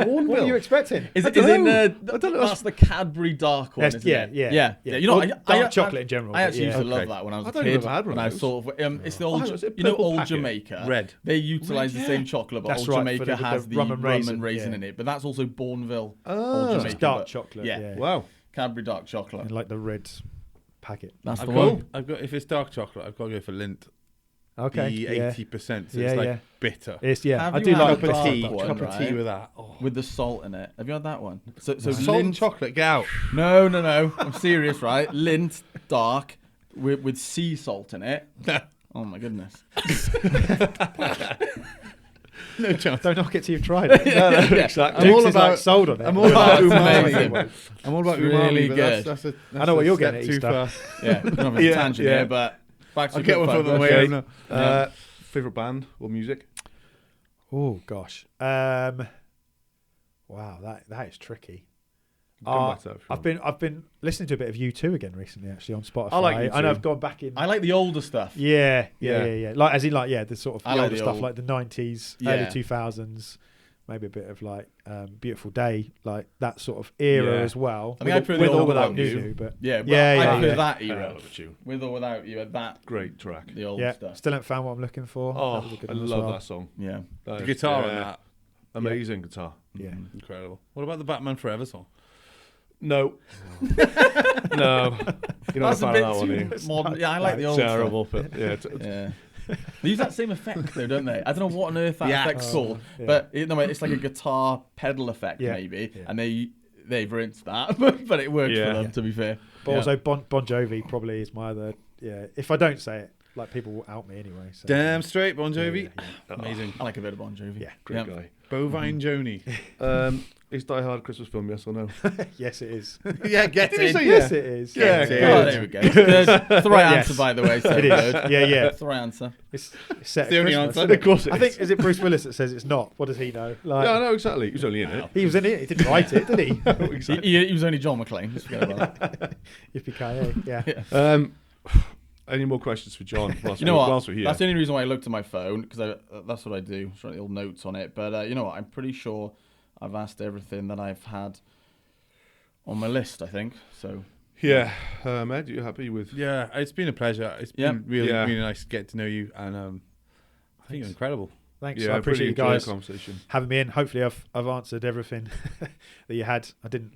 one. What are you expecting? Is it that's the Cadbury dark one, isn't it? Yeah. You know, Dark chocolate in general. I actually used to Okay. love that when I was a don't kid. think I've had one When I of those. sort of, it's the Oh, old, was it you know, purple Old packet? Jamaica. Red. They utilise the same chocolate, but That's Old right, for Jamaica has the the rum rum and and raisin, raisin in it. But that's also Bourneville Oh. Old It's Jamaica. dark but- chocolate. Yeah. Yeah. Wow. Cadbury dark chocolate. And like the red packet. That's I've the got, one. if it's dark chocolate, I've got to go for Lindt. Okay. The 80%. So Yeah, it's like yeah. bitter. It's Have I you do had like the a dark tea. one? Cup of tea right? with that. Oh. With the salt in it. Have you had that one? So Salt and Lindt. chocolate, get out. No. I'm serious, right? Lindt dark with sea salt in it. Oh my goodness. No chance. Don't knock it till you've tried it. Exactly. I'm all Jinx is, about- like, sold on it. I'm all about amazing. umami. I'm all about It's umami. really but good. That's I know what you're step getting at too Easter. far. Yeah, we're not a tangent here, but back to I'll get one for the fun. way Okay. home now. Favorite band or music? Oh gosh. Wow, that is tricky. Come back to that if you want. I've been listening to a bit of U2 again recently, actually, on Spotify. I like U2. And I've gone back in. I like the older stuff. Yeah. Yeah. Like as in like the sort of I the like older the stuff, old- like the 90s, Yeah. early 2000s, maybe a bit of like Beautiful Day, like that sort of era Yeah. as well. I mean, I prefer the with or old without one, New, but Yeah, but Yeah, I yeah, prefer yeah. that I era. love you. With or without you, that Great track. the old yeah, stuff. still haven't found what I'm looking for. Oh, That was a good I one as love well. that song. Yeah. That The is- guitar on yeah. that. Amazing guitar. Yeah. Incredible. What about the Batman Forever song? No. No. You're not That's a a fan bit of that one, are you? too modern. Yeah, I like the old Terrible. But yeah, stuff. Yeah. They use that same effect though, don't they? I don't know what on earth that Yeah. effect's called, yeah. but it's like a guitar pedal effect Yeah. maybe, Yeah. and they've rinsed that, but it works Yeah. for them. To be fair, But Yeah. also Bon Jovi probably is my other. Yeah, if I don't say it, like people will out me anyway. So. Damn straight, Bon Jovi. Yeah. Amazing. I like a bit of Bon Jovi. Yeah. great Yeah. guy. Bovine Joni. Is Die Hard a Christmas film, yes or no? Yes, it is. Yeah, get Did you in. say Yes, it is. Yeah, Oh, good. there we go. Good. That's the right Yes. answer, by the way. So It is. good. Yeah. That's the right answer. It's set the at only Christmas, answer. isn't it? Of course it I is. think is it Bruce Willis that says it's not. What does he know? Like, Yeah, no, exactly. He was only in it. he was in it. He didn't write it, did he? He was only John McClane. Just forget about that. Yippee-ki-yay. Yeah. Any more questions for John? Whilst You know what? Whilst we're here. That's the only reason why I looked at my phone, because that's what I do. Just write little notes on it. But you know what? I'm pretty sure I've asked everything that I've had on my list, I think. So Yeah. Ed, you happy with? Yeah, it's been a pleasure. It's Yeah. been really, Yeah. really nice to get to know you, and I think you're incredible. Thanks. Yeah, I appreciate you guys the conversation. having me in. Hopefully, I've answered everything that you had. I didn't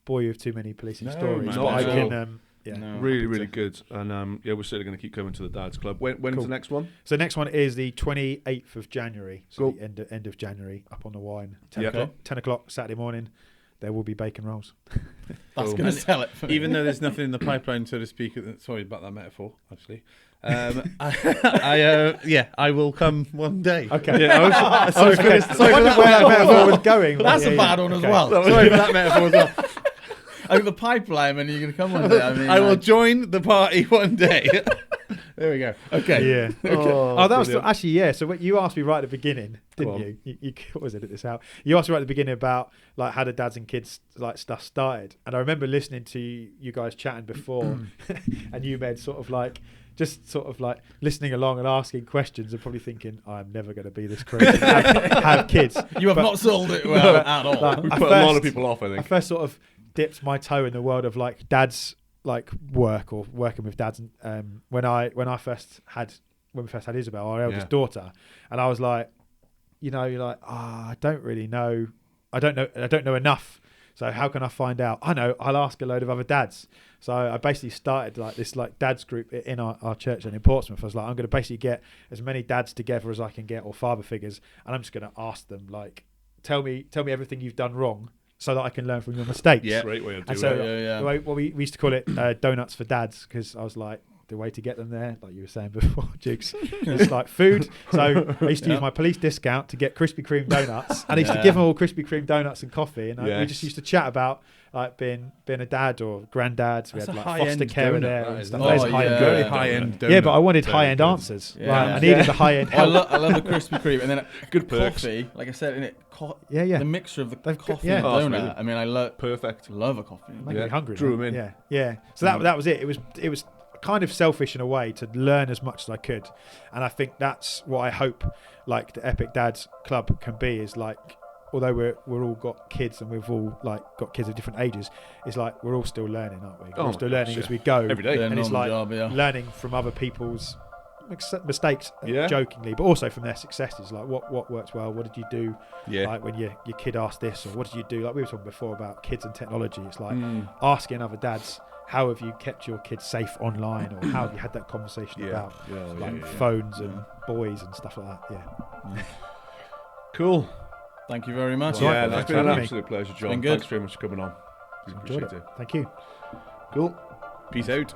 bore you with too many policing stories, man, but not I at can. all. No. Really good. And we're certainly going to keep coming to the Dads Club. When's Cool. the next one? So the next one is the 28th of January. So Cool. the end of January, up on the Wine. 10 Yeah. o'clock. 10 o'clock Saturday morning. There will be bacon rolls. That's Cool. going to sell it for me. Even though there's nothing in the pipeline, so to speak. Sorry about that metaphor, actually. I will come one day. Okay. Yeah, I was Sorry where that metaphor was going. That's a bad one as well. Sorry for that metaphor as well. I think the pipeline, and you're going to come one day. I mean, I will join the party one day. There we go. Okay. Yeah. Oh, that was brilliant. actually, yeah. So what you asked me right at the beginning, Go didn't on. you? What was it at this house? You asked me right at the beginning about how the dads and kids stuff started, and I remember listening to you guys chatting before, and you made just listening along and asking questions and probably thinking, I'm never going to be this crazy have kids. You have not sold it well at all. We put a lot of people off, I I think. first sort of dipped my toe in the world of dads work or working with dads, and when we first had Isabel, our eldest daughter, and I was like, I don't really know, I don't know enough. So how can I find out? I know, I'll ask a load of other dads. So I basically started this dads group in our church and in Portsmouth. I was like, I'm going to basically get as many dads together as I can get, or father figures, and I'm just going to ask them tell me everything you've done wrong, so that I can learn from your mistakes. Yeah, great way of doing And so it. we used to call it donuts for dads, because I was like, the way to get them there, like you were saying before, Jukes, it's like food. So I used to use my police discount to get Krispy Kreme donuts, and I used to give them all Krispy Kreme donuts and coffee, and we just used to chat about being a dad or granddad. We That's had a foster high-end carer donut, there that and is. stuff. Oh, That is yeah. high-end Very donut. high-end donut. Yeah, but I wanted Very high-end good. answers. Yeah. I needed the high-end I help. love the Krispy Kreme, and then Good perks. coffee. Like I said, in it, Yeah. the mixture of the They've got- coffee yeah. and Oh, that's donut. really I mean, I Perfect. love a coffee. Making me hungry. Drew now. 'em in. Yeah. So that was it. It was kind of selfish in a way, to learn as much as I could, and I think that's what I hope the Epic Dads Club can be, is although we're all got kids and we've all got kids of different ages, it's we're all still learning, aren't we? We're all still learning as we go Every day. and it's job, learning from other people's mistakes, Yeah. jokingly, but also from their successes. What works well, what did you do when your kid asked this, or what did you do, we were talking before about kids and technology. It's asking other dads, how have you kept your kids safe online, or how have you had that conversation about phones and boys and stuff like that. Cool. Thank you very much. Yeah, Thanks that's for been an having me. absolute pleasure, John. been good. Thanks very much for coming on. Enjoyed Appreciate it. it. Thank you. Cool. Peace out.